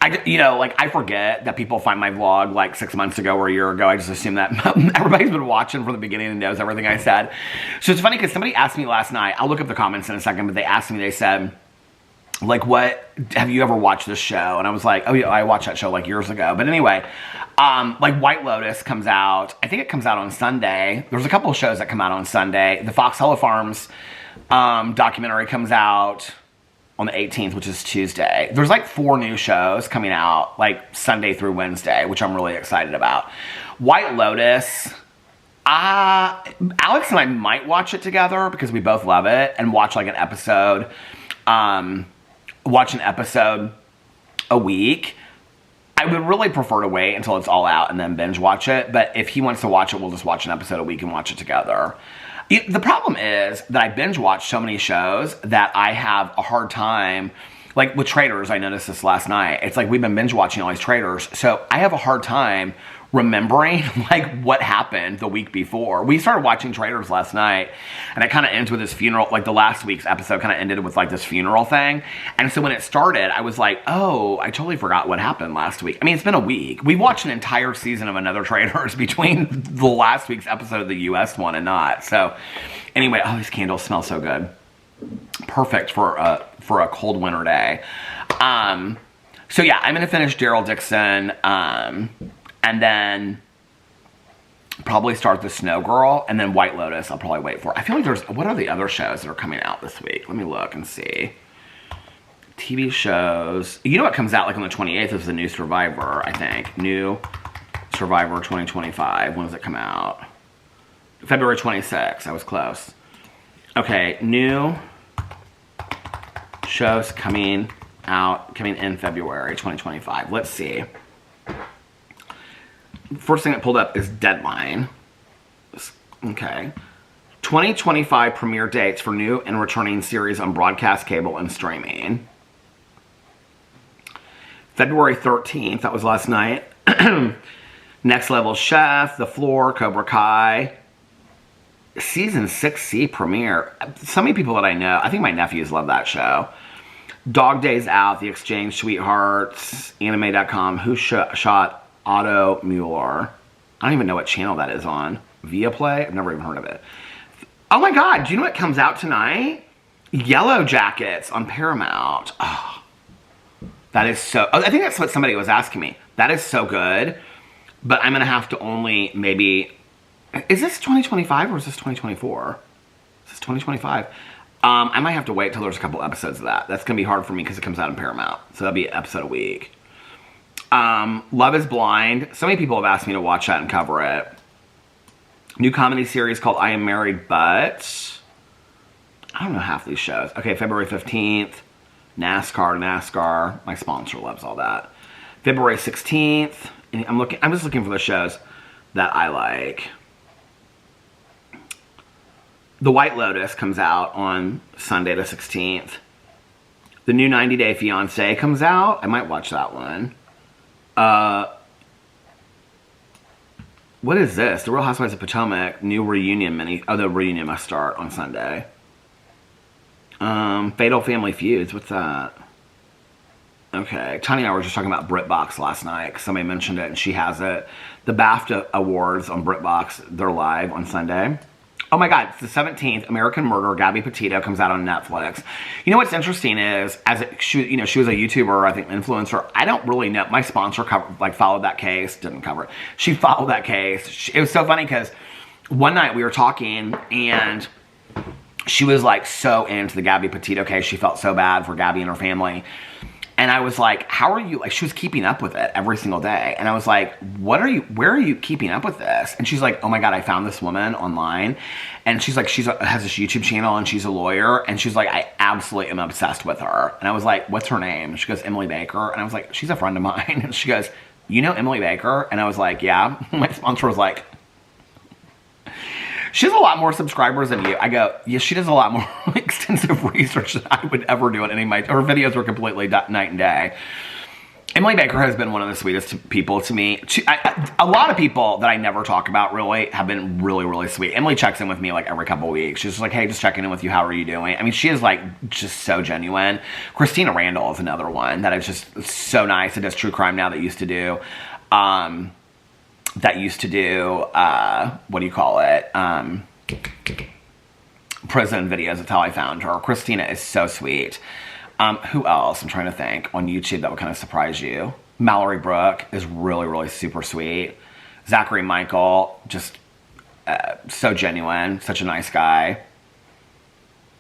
I forget that people find my vlog like 6 months ago or a year ago. I just assume that everybody's been watching from the beginning and knows everything I said. So it's funny because somebody asked me last night, I'll look up the comments in a second, but they asked me, they said, like, have you ever watched this show? And I was like, oh yeah, I watched that show like years ago. But anyway, like White Lotus comes out. I think it comes out on Sunday. There's a couple of shows that come out on Sunday. The Fox Hollow Farms documentary comes out on the 18th, which is Tuesday. There's like 4 new shows coming out, like Sunday through Wednesday, which I'm really excited about. White Lotus, Alex and I might watch it together because we both love it, and watch like an episode, watch an episode a week. I would really prefer to wait until it's all out and then binge watch it, but if he wants to watch it, we'll just watch an episode a week and watch it together. The problem is that I binge watch so many shows that I have a hard time, like with Traitors, I noticed this last night. It's like we've been binge watching all these Traitors, so I have a hard time remembering like what happened the week before. We started watching Traitors last night, and it kind of ends with this funeral, like the last week's episode kind of ended with like this funeral thing. And so when it started, I was like, oh, I totally forgot what happened last week. I mean, it's been a week. We watched an entire season of Another Traitors between the last week's episode of the US one and not. So anyway, oh, these candles smell so good. Perfect for a cold winter day. So yeah, I'm gonna finish Daryl Dixon, and then probably start The Snow Girl, and then White Lotus I'll probably wait for. I feel like there's, what are the other shows that are coming out this week? Let me look and see. TV shows. You know what comes out like on the 28th is the new Survivor, I think. New Survivor 2025. When does it come out? February 26th. I was close. Okay, new shows coming in February 2025. Let's see. First thing that pulled up is Deadline. Okay. 2025 premiere dates for new and returning series on broadcast, cable, and streaming. February 13th, that was last night. Next Level Chef, The Floor, Cobra Kai. Season 6C premiere. So many people that I know, I think my nephews love that show. Dog Days Out, The Exchange, Sweethearts, Anime.com, Who Shot Otto Mueller. I don't even know what channel that is on. Viaplay? I've never even heard of it. Oh my god, do you know what comes out tonight? Yellow Jackets on Paramount. Oh, that is so... Oh, I think that's what somebody was asking me. That is so good. But I'm going to have to only maybe... Is this 2025 or is this 2024? Is this 2025? I might have to wait till there's a couple episodes of that. That's going to be hard for me because it comes out in Paramount. So that'll be an episode a week. Love is Blind. So many people have asked me to watch that and cover it. New comedy series called I Am Married But... I don't know half these shows. Okay, February 15th. NASCAR. My sponsor loves all that. February 16th. And I'm just looking for the shows that I like. The White Lotus comes out on Sunday the 16th. The new 90 Day Fiancé comes out. I might watch that one. What is this? The Real Housewives of Potomac new reunion mini. Oh, the reunion must start on Sunday. Fatal Family Feuds. What's that? Okay. Tanya and I were just talking about BritBox last night because somebody mentioned it and she has it. The BAFTA Awards on BritBox, they're live on Sunday. Oh my god, it's the 17th. American Murder, Gabby Petito comes out on Netflix. You know what's interesting is, she was a YouTuber, I think, influencer. I don't really know. My sponsor followed that case, didn't cover it. She followed that case. It was so funny because one night we were talking and she was like so into the Gabby Petito case. She felt so bad for Gabby and her family. And I was like, how are you, like, she was keeping up with it every single day. And I was like, where are you keeping up with this? And she's like, oh my God, I found this woman online. And she's like, has this YouTube channel and she's a lawyer. And she's like, I absolutely am obsessed with her. And I was like, what's her name? And she goes, Emily Baker. And I was like, she's a friend of mine. And she goes, you know Emily Baker? And I was like, yeah. My sponsor was like, she has a lot more subscribers than you. I go, yes, she does a lot more extensive research than I would ever do on any of my... Her videos were completely night and day. Emily Baker has been one of the sweetest people to me. A lot of people that I never talk about really have been really, really sweet. Emily checks in with me like every couple of weeks. She's just like, hey, just checking in with you. How are you doing? I mean, she is like just so genuine. Christina Randall is another one that is just so nice. It does true crime now that used to do... what do you call it? Prison videos. That's how I found her. Christina is so sweet. Who else? I'm trying to think on YouTube that would kind of surprise you. Mallory Brooke is really, really super sweet. Zachary Michael, just so genuine. Such a nice guy.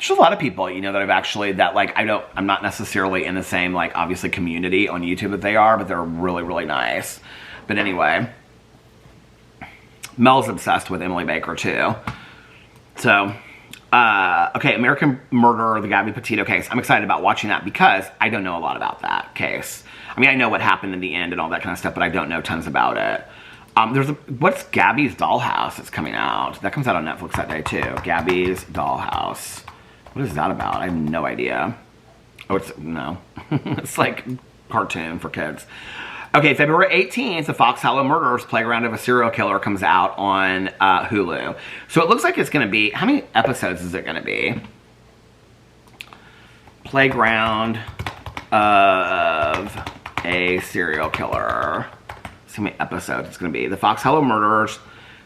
There's a lot of people, you know, that I've actually, that like, I'm not necessarily in the same, like, obviously community on YouTube that they are, but they're really, really nice. But anyway, Mel's obsessed with Emily Baker too. So, okay, American Murder, the Gabby Petito case. I'm excited about watching that because I don't know a lot about that case. I mean, I know what happened in the end and all that kind of stuff, but I don't know tons about it. What's Gabby's Dollhouse that's coming out? That comes out on Netflix that day too. Gabby's Dollhouse. What is that about? I have no idea. Oh, no. It's like cartoon for kids. Okay, February 18th, the Fox Hollow Murders, Playground of a Serial Killer comes out on Hulu. So it looks like it's going to be, how many episodes is it going to be? Playground of a Serial Killer. See how many episodes it's going to be. The Fox Hollow Murders.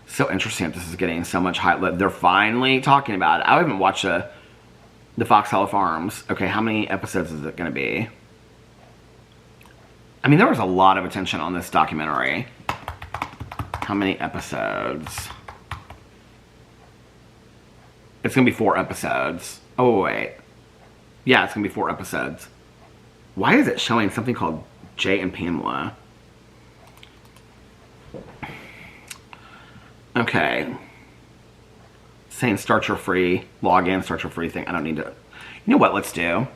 So interesting that this is getting so much hype. They're finally talking about it. I haven't watched the Fox Hollow Farms. Okay, how many episodes is it going to be? I mean, there was a lot of attention on this documentary. How many episodes? It's going to be 4 episodes. Oh, wait. Yeah, it's going to be 4 episodes. Why is it showing something called Jay and Pamela? Okay. Saying start your free, log in, start your free thing. I don't need to. You know what, let's do.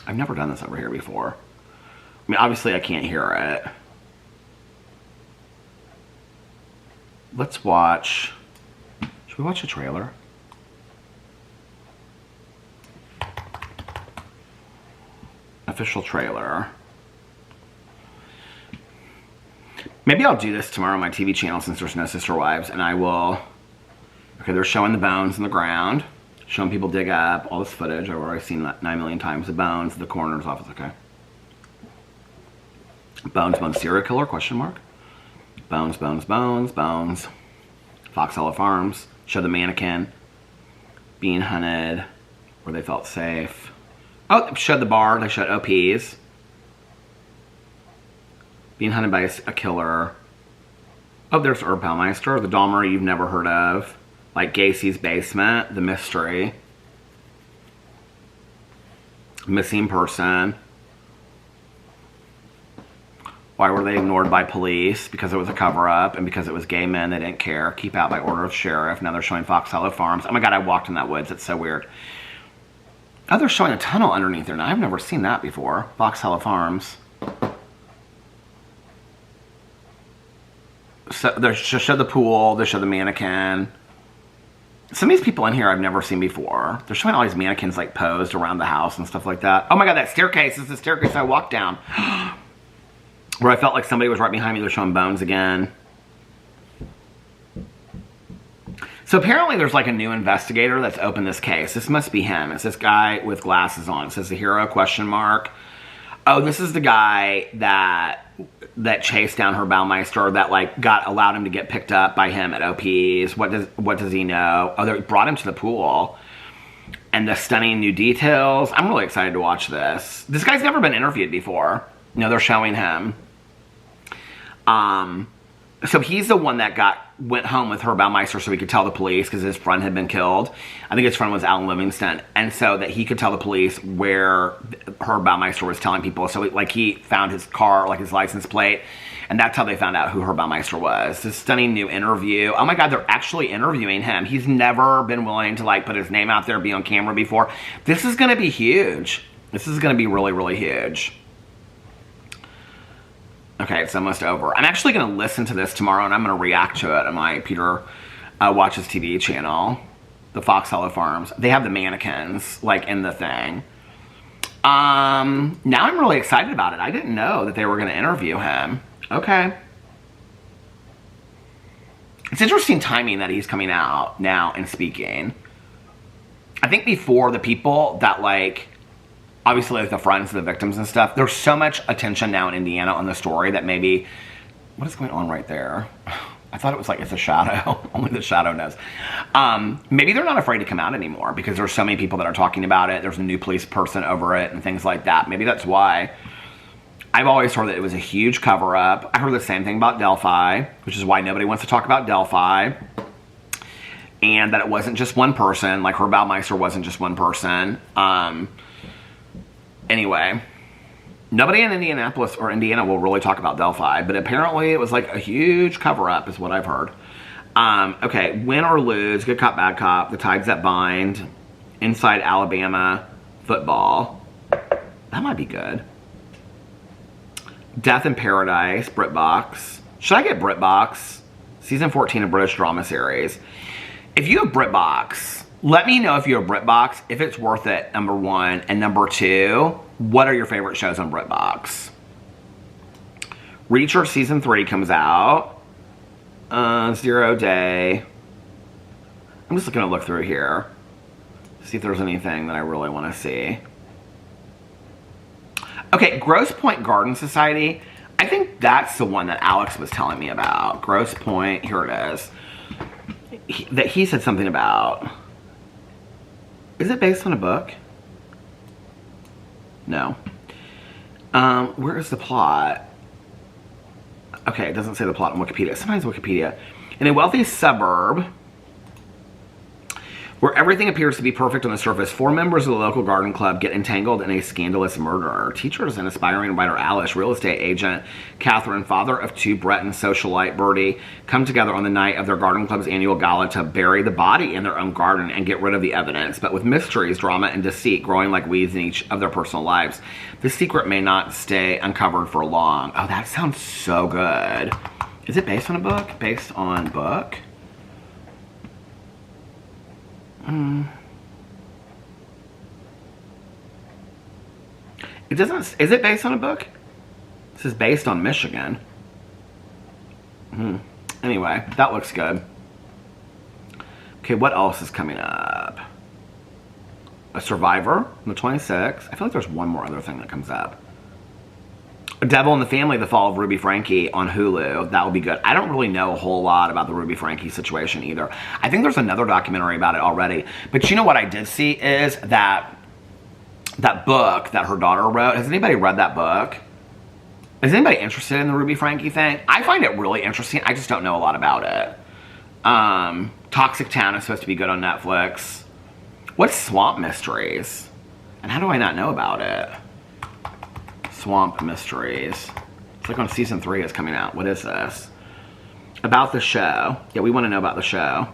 I've never done this over here before. I mean, obviously I can't hear it. Let's watch. Should we watch a trailer? Official trailer. Maybe I'll do this tomorrow on my TV channel since there's no Sister Wives, and I will. Okay, they're showing the bones in the ground, showing people dig up all this footage. I've already seen that 9 million times. The bones, the coroner's office. Okay. Bones, serial killer? Question mark. Bones. Fox Hollow Farms. Show the mannequin being hunted where they felt safe. Oh, showed the bar. They showed OPs. Being hunted by a killer. Oh, there's Herb Baumeister, the Dahmer you've never heard of. Like Gacy's Basement, The Mystery. Missing Person. Why were they ignored by police? Because it was a cover-up and because it was gay men, they didn't care. Keep out by order of sheriff. Now they're showing Fox Hollow Farms. Oh my god, I walked in that woods. It's so weird. Oh, they're showing a tunnel underneath there. Now, I've never seen that before. Fox Hollow Farms. So they show the pool, they show the mannequin. Some of these people in here I've never seen before. They're showing all these mannequins like posed around the house and stuff like that. Oh my god, that staircase is the staircase I walked down. Where I felt like somebody was right behind me. They're showing bones again. So apparently there's like a new investigator that's opened this case. This must be him. It's this guy with glasses on. It says the hero, question mark. Oh, this is the guy that chased down her Baumeister, that like allowed him to get picked up by him at OPs. What does he know? Oh, they brought him to the pool. And the stunning new details. I'm really excited to watch this. This guy's never been interviewed before. You know, they're showing him. So he's the one that went home with her Baumeister so he could tell the police because his friend had been killed. I think his friend was Alan Livingston. And so that he could tell the police where her Baumeister was telling people. So like he found his car, like his license plate. And that's how they found out who her Baumeister was. This stunning new interview. Oh my god, they're actually interviewing him. He's never been willing to like put his name out there, be on camera before. This is going to be huge. This is going to be really, really huge. Okay, it's almost over. I'm actually going to listen to this tomorrow, and I'm going to react to it on my Peter Watches TV channel. The Fox Hollow Farms. They have the mannequins, like, in the thing. Now I'm really excited about it. I didn't know that they were going to interview him. Okay. It's interesting timing that he's coming out now and speaking. I think before, the people that, like... Obviously, like the friends of the victims and stuff. There's so much attention now in Indiana on the story that maybe... What is going on right there? I thought it was like it's a shadow. Only the shadow knows. Maybe they're not afraid to come out anymore because there's so many people that are talking about it. There's a new police person over it and things like that. Maybe that's why. I've always heard that it was a huge cover-up. I heard the same thing about Delphi, which is why nobody wants to talk about Delphi. and that it wasn't just one person. Like, her Baumeister wasn't just one person. Anyway, nobody in Indianapolis or Indiana will really talk about Delphi, but apparently it was like a huge cover-up is what I've heard. Okay, win or lose, good cop, bad cop, the ties that bind, inside Alabama football. That might be good. Death in Paradise, BritBox. Should I get BritBox? Season 14 of British drama series. If you have BritBox, let me know if you have BritBox, if it's worth it, number one. And number two, what are your favorite shows on BritBox? Reacher Season 3 comes out. 0 Day. I'm just going to look through here. See if there's anything that I really want to see. Okay, Grosse Pointe Garden Society. I think that's the one that Alex was telling me about. Grosse Pointe, here it is. That he said something about. Is it based on a book? No. Where is the plot? Okay, it doesn't say the plot on Wikipedia. Sometimes Wikipedia. In a wealthy suburb, where everything appears to be perfect on the surface, 4 members of the local garden club get entangled in a scandalous murder. Teachers and aspiring writer Alice, real estate agent Catherine, father of 2 Breton socialite Bertie, come together on the night of their garden club's annual gala to bury the body in their own garden and get rid of the evidence. But with mysteries, drama, and deceit growing like weeds in each of their personal lives, the secret may not stay uncovered for long. Oh, that sounds so good. Is it based on a book? Based on book? It doesn't. Is it based on a book? This is based on Michigan. Anyway, that looks good. Okay, what else is coming up? A Survivor on the 26th. I feel like there's one more other thing that comes up. A Devil in the Family, The Fall of Ruby Franke on Hulu. That will be good. I don't really know a whole lot about the Ruby Franke situation either. I think there's another documentary about it already. But you know what I did see is that book that her daughter wrote. Has anybody read that book? Is anybody interested in the Ruby Franke thing? I find it really interesting. I just don't know a lot about it. Toxic Town is supposed to be good on Netflix. What's Swamp Mysteries? And how do I not know about it? Swamp Mysteries. It's like on season 3 is coming out. What is this? About the show. Yeah, we want to know about the show.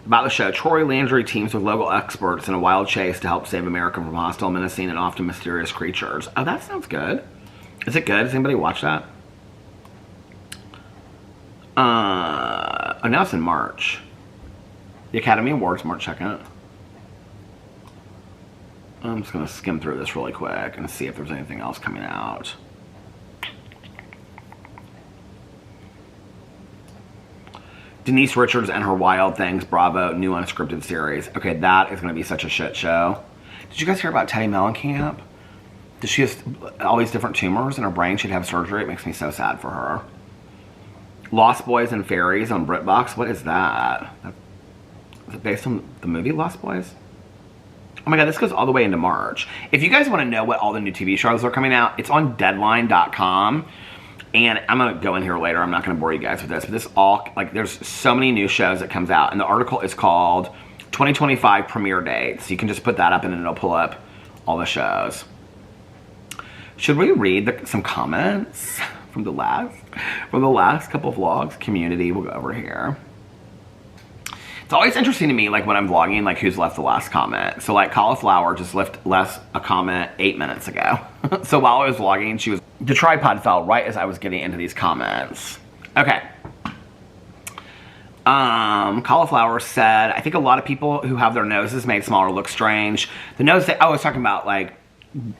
About the show, Troy Landry teams with local experts in a wild chase to help save America from hostile, menacing, and often mysterious creatures. Oh, that sounds good. Is it good? Has anybody watched that? Oh, now it's in March. The Academy Awards, March 2nd. I'm just going to skim through this really quick and see if there's anything else coming out. Denise Richards and Her Wild Things, Bravo, new unscripted series. Okay, that is going to be such a shit show. Did you guys hear about Teddy Mellencamp? Does she have all these different tumors in her brain? She'd have surgery. It makes me so sad for her. Lost Boys and Fairies on BritBox. What is that? Is it based on the movie Lost Boys? Oh my god, this goes all the way into March. If you guys want to know what all the new TV shows are coming out, it's on deadline.com. And I'm going to go in here later. I'm not going to bore you guys with this. But this all, like, there's so many new shows that comes out. And the article is called 2025 Premiere Dates. You can just put that up and it'll pull up all the shows. Should we read some comments from the last couple vlogs? Community, we'll go over here. It's always interesting to me, like, when I'm vlogging, like, who's left the last comment. So, like, Cauliflower just left a comment 8 minutes ago. So while I was vlogging, the tripod fell right as I was getting into these comments. Okay. Cauliflower said, I think a lot of people who have their noses made smaller look strange. The nose I was talking about, like,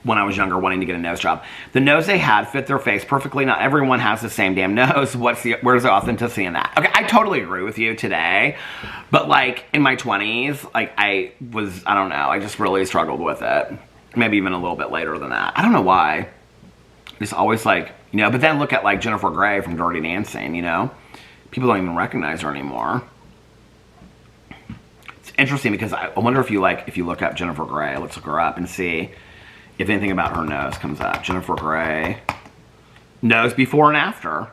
when I was younger, wanting to get a nose job. The nose they had fit their face perfectly. Not everyone has the same damn nose. Where's the authenticity in that? Okay, I totally agree with you today. But, like, in my 20s, like, I don't know, I just really struggled with it. Maybe even a little bit later than that. I don't know why. Just always, like, you know, but then look at, like, Jennifer Grey from Dirty Dancing, you know? People don't even recognize her anymore. It's interesting because I wonder if you look up Jennifer Grey, let's look her up and see if anything about her nose comes up. Jennifer Grey, nose before and after.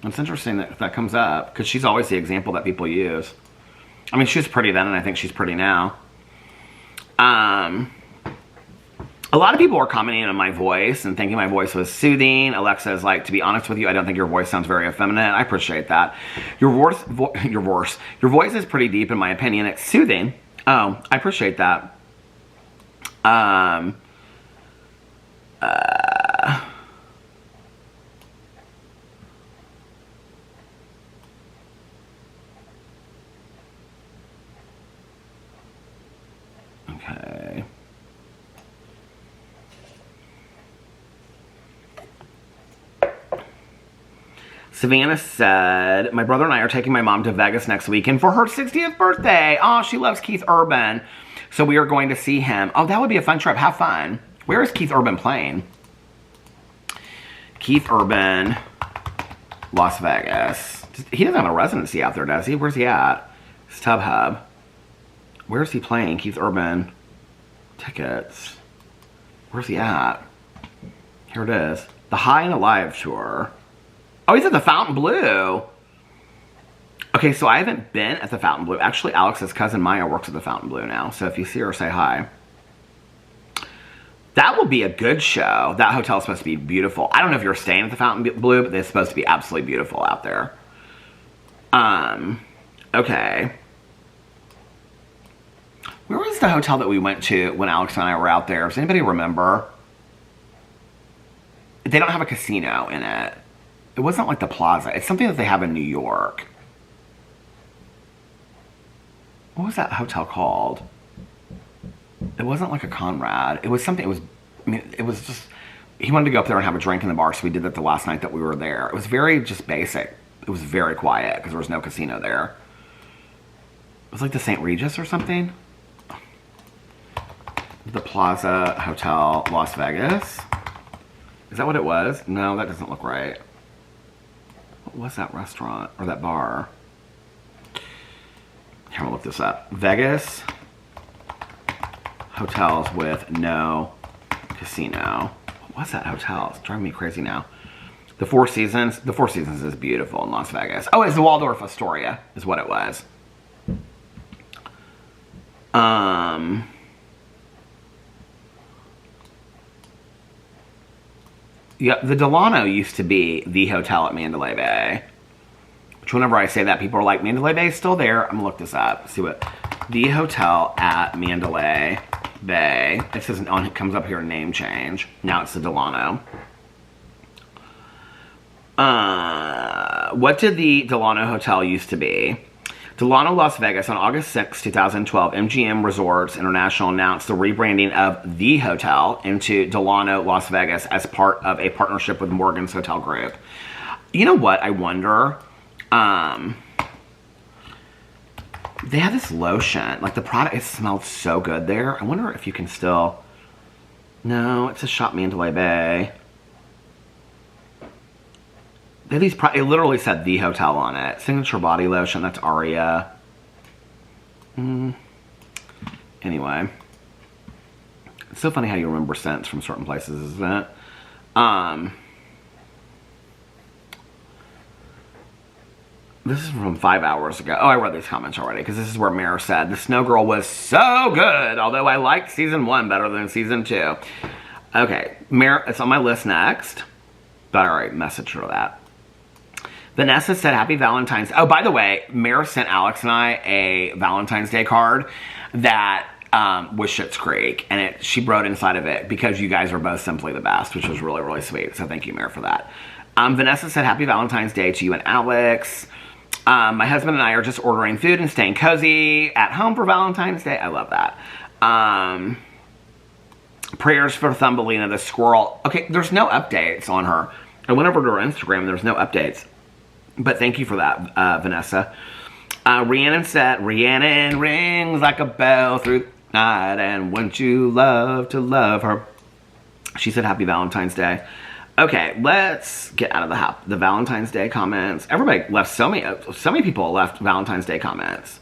It's interesting that that comes up because she's always the example that people use. I mean, she was pretty then, and I think she's pretty now. A lot of people are commenting on my voice and thinking my voice was soothing. Alexa is like, to be honest with you, I don't think your voice sounds very effeminate. I appreciate that. Your voice is pretty deep in my opinion. It's soothing. Oh, I appreciate that. Okay. Savannah said, my brother and I are taking my mom to Vegas next weekend for her 60th birthday. Oh, she loves Keith Urban. So we are going to see him. Oh, that would be a fun trip. Have fun. Where is Keith Urban playing? Keith Urban, Las Vegas. He doesn't have a residency out there, does he? Where's he at? StubHub. Where's he playing? Keith Urban. Tickets. Where's he at? Here it is. The High and Alive tour. Oh, he's at the Fontainebleau. Okay, so I haven't been at the Fontainebleau. Actually, Alex's cousin Maya works at the Fontainebleau now. So if you see her, say hi. That will be a good show. That hotel is supposed to be beautiful. I don't know if you're staying at the Fontainebleau, but it's supposed to be absolutely beautiful out there. Okay. Where was the hotel that we went to when Alex and I were out there? Does anybody remember? They don't have a casino in it. It wasn't like the Plaza. It's something that they have in New York. What was that hotel called? It wasn't like a Conrad. It was something, it was just, he wanted to go up there and have a drink in the bar, so we did that the last night that we were there. It was very just basic. It was very quiet because there was no casino there. It was like the St. Regis or something. The Plaza Hotel, Las Vegas. Is that what it was? No, that doesn't look right. What was that restaurant or that bar? Here, I'm gonna look this up. Vegas hotels with no casino. What was that hotel? It's driving me crazy now. The Four Seasons. The Four Seasons is beautiful in Las Vegas. Oh, it's the Waldorf Astoria is what it was. Yeah, the Delano used to be the hotel at Mandalay Bay. Which whenever I say that, people are like, Mandalay Bay is still there. I'm gonna look this up. See what the hotel at Mandalay Bay. It says on it comes up here name change. Now it's the Delano. What did the Delano Hotel used to be? Delano, Las Vegas, on August 6, 2012, MGM Resorts International announced the rebranding of the hotel into Delano, Las Vegas as part of a partnership with Morgan's Hotel Group. You know what? I wonder. They have this lotion. Like, the product, it smelled so good there. I wonder if you can still... No, it says Shop Mandalay Bay. They have these it literally said the hotel on it. Signature body lotion, that's Aria. Anyway. It's so funny how you remember scents from certain places, isn't it? This is from 5 hours ago. Oh, I read these comments already, because this is where Mara said, the Snow Girl was so good, although I liked season 1 better than season 2. Okay, Mara, it's on my list next. But I already messaged her that. Vanessa said, happy Valentine's. Oh, by the way, Mara sent Alex and I a Valentine's Day card that was Schitt's Creek. And she wrote inside of it, because you guys are both simply the best, which was really, really sweet. So thank you, Mara, for that. Vanessa said, happy Valentine's Day to you and Alex. My husband and I are just ordering food and staying cozy at home for Valentine's Day. I love that. Prayers for Thumbelina the squirrel. Okay, there's no updates on her. I went over to her Instagram, there's no updates. But thank you for that, Vanessa. Rhiannon said, Rhiannon rings like a bell through the night, and wouldn't you love to love her? She said, happy Valentine's Day. Okay, let's get out of the Valentine's Day comments. Everybody left so many people left Valentine's Day comments.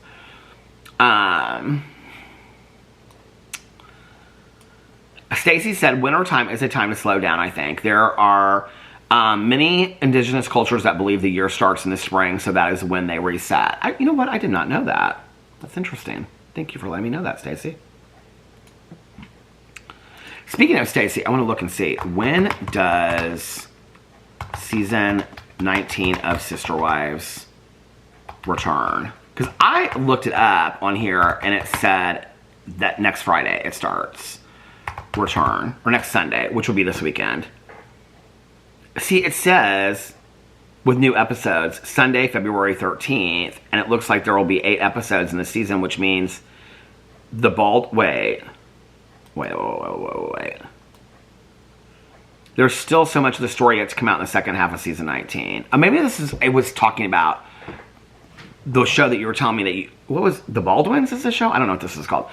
Stacy said, wintertime is a time to slow down, I think. There are many indigenous cultures that believe the year starts in the spring, so that is when they reset. You know what? I did not know that. That's interesting. Thank you for letting me know that, Stacy. Speaking of Stacy, I want to look and see. When does season 19 of Sister Wives return? Because I looked it up on here and it said that next Friday it starts. Return. Or next Sunday, which will be this weekend. See, it says with new episodes, Sunday, February 13th, and it looks like there will be 8 episodes in the season, which means the bald... Wait. There's still so much of the story yet to come out in the second half of season 19. Maybe it was talking about the show that you were telling me that you... What was... The Baldwins is the show? I don't know what this is called.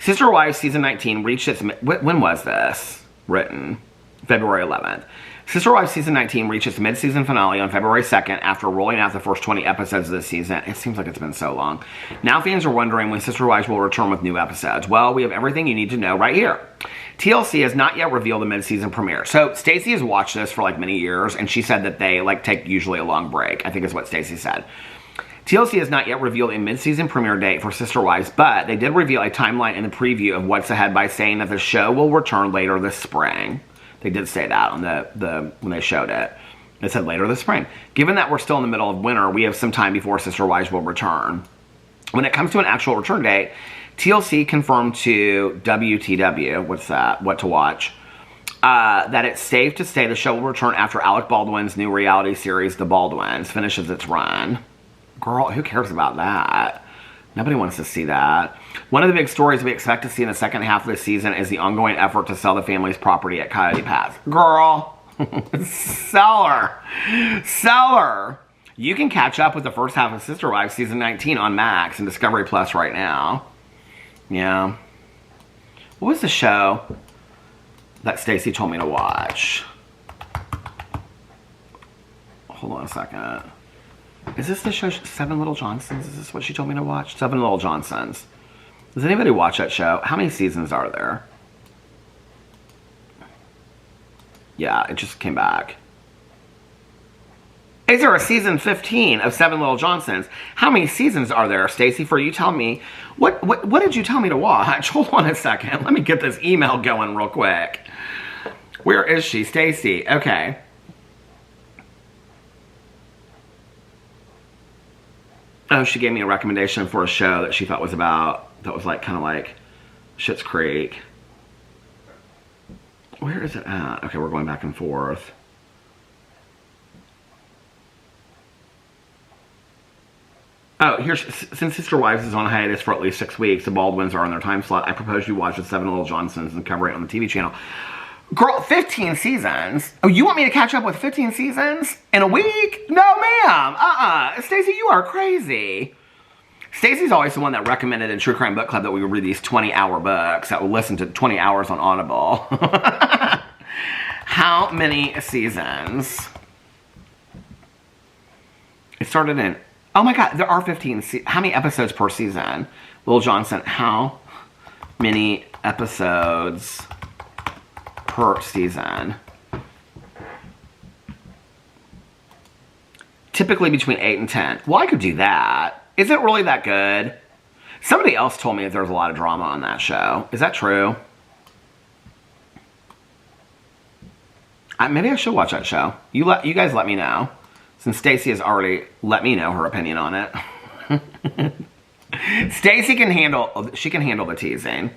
Sister Wives season 19 reached its... When was this written? February 11th. Sister Wives season 19 reached its mid-season finale on February 2nd after rolling out the first 20 episodes of the season. It seems like it's been so long. Now fans are wondering when Sister Wives will return with new episodes. Well, we have everything you need to know right here. TLC has not yet revealed the mid-season premiere. So Stacey has watched this for like many years, and she said that they take usually a long break, I think is what Stacey said. TLC has not yet revealed a mid-season premiere date for Sister Wives, but they did reveal a timeline in the preview of what's ahead by saying that the show will return later this spring. They did say that on when they showed it. They said later this spring. Given that we're still in the middle of winter, we have some time before Sister Wives will return. When it comes to an actual return date, TLC confirmed to WTW, what's that, What to Watch, that it's safe to say the show will return after Alec Baldwin's new reality series, The Baldwins, finishes its run. Girl, who cares about that? Nobody wants to see that. One of the big stories we expect to see in the second half of this season is the ongoing effort to sell the family's property at Coyote Pass. Girl, sell her. Sell her. You can catch up with the first half of Sister Wives season 19 on Max and Discovery Plus right now. Yeah. What was the show that Stacey told me to watch? Hold on a second. Is this the show, Seven Little Johnsons? Is this what she told me to watch? Seven Little Johnsons. Does anybody watch that show? How many seasons are there? Yeah, it just came back. Is there a season 15 of Seven Little Johnsons? How many seasons are there, Stacey, for you tell me? What did you tell me to watch? Hold on a second. Let me get this email going real quick. Where is she? Stacey. Okay. Oh, she gave me a recommendation for a show that she thought was about, that was kind of like Schitt's Creek. Where is it at? Okay, we're going back and forth. Oh, here's, since Sister Wives is on hiatus for at least 6 weeks, the Baldwins are on their time slot, I propose you watch the Seven Little Johnsons and cover it on the TV channel. Girl, 15 seasons? Oh, you want me to catch up with 15 seasons in a week? No, ma'am. Stacey, you are crazy. Stacey's always the one that recommended in True Crime Book Club that we would read these 20-hour books, that would listen to 20 hours on Audible. How many seasons? It started in... Oh my God, there are 15. How many episodes per season? Lil Johnson, how many episodes per season? Typically between 8 and 10. Well, I could do that. Is it really that good? Somebody else told me that there's a lot of drama on that show. Is that true? Maybe I should watch that show. You guys let me know. Since Stacey has already let me know her opinion on it. Stacey can handle the teasing.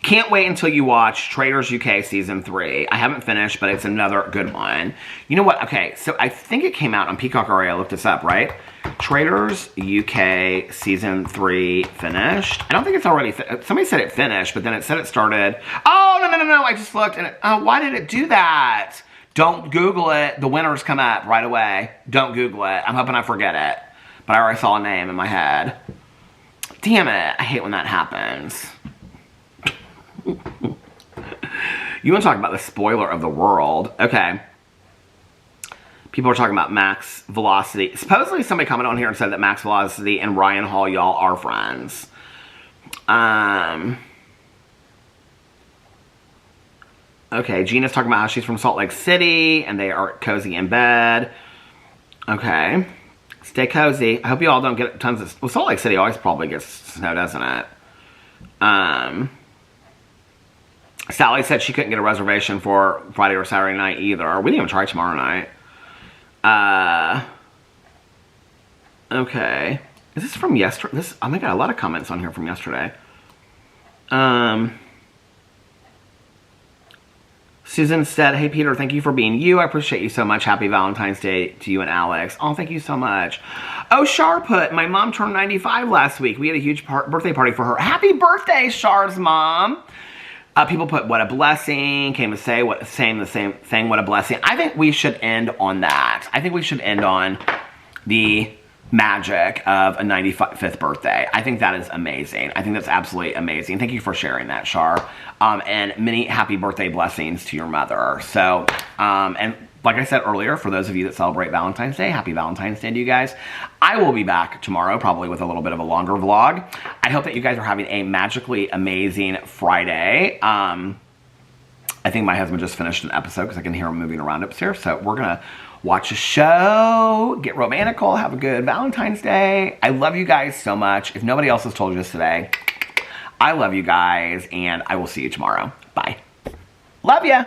Can't wait until you watch Traitors UK Season 3. I haven't finished, but it's another good one. You know what? Okay, so I think it came out on Peacock already. I looked this up, right? Traitors UK Season 3 finished. I don't think it's already... Somebody said it finished, but then it said it started... Oh, no. I just looked, and why did it do that? Don't Google it. The winners come up right away. Don't Google it. I'm hoping I forget it. But I already saw a name in my head. Damn it. I hate when that happens. You want to talk about the spoiler of the world? Okay. People are talking about Max Velocity. Supposedly somebody commented on here and said that Max Velocity and Ryan Hall, y'all, are friends. Okay, Gina's talking about how she's from Salt Lake City and they are cozy in bed. Okay. Stay cozy. I hope you all don't get tons of... Well, Salt Lake City always probably gets snow, doesn't it? Sally said she couldn't get a reservation for Friday or Saturday night either. We didn't even try tomorrow night. Okay. Is this from yesterday? Oh my god, a lot of comments on here from yesterday. Susan said, hey Peter, thank you for being you. I appreciate you so much. Happy Valentine's Day to you and Alex. Oh, thank you so much. Oh, Char put, my mom turned 95 last week. We had a huge birthday party for her. Happy birthday, Char's mom. People put, what a blessing. Came to say, saying the same thing, what a blessing. I think we should end on that. I think we should end on the magic of a 95th birthday. I think that is amazing. I think that's absolutely amazing. Thank you for sharing that, Char. And many happy birthday blessings to your mother. So, and like I said earlier, for those of you that celebrate Valentine's Day, happy Valentine's Day to you guys. I will be back tomorrow, probably with a little bit of a longer vlog. I hope that you guys are having a magically amazing Friday. I think my husband just finished an episode because I can hear him moving around upstairs. So we're going to watch a show, get romantical, have a good Valentine's Day. I love you guys so much. If nobody else has told you this today, I love you guys, and I will see you tomorrow. Bye. Love ya.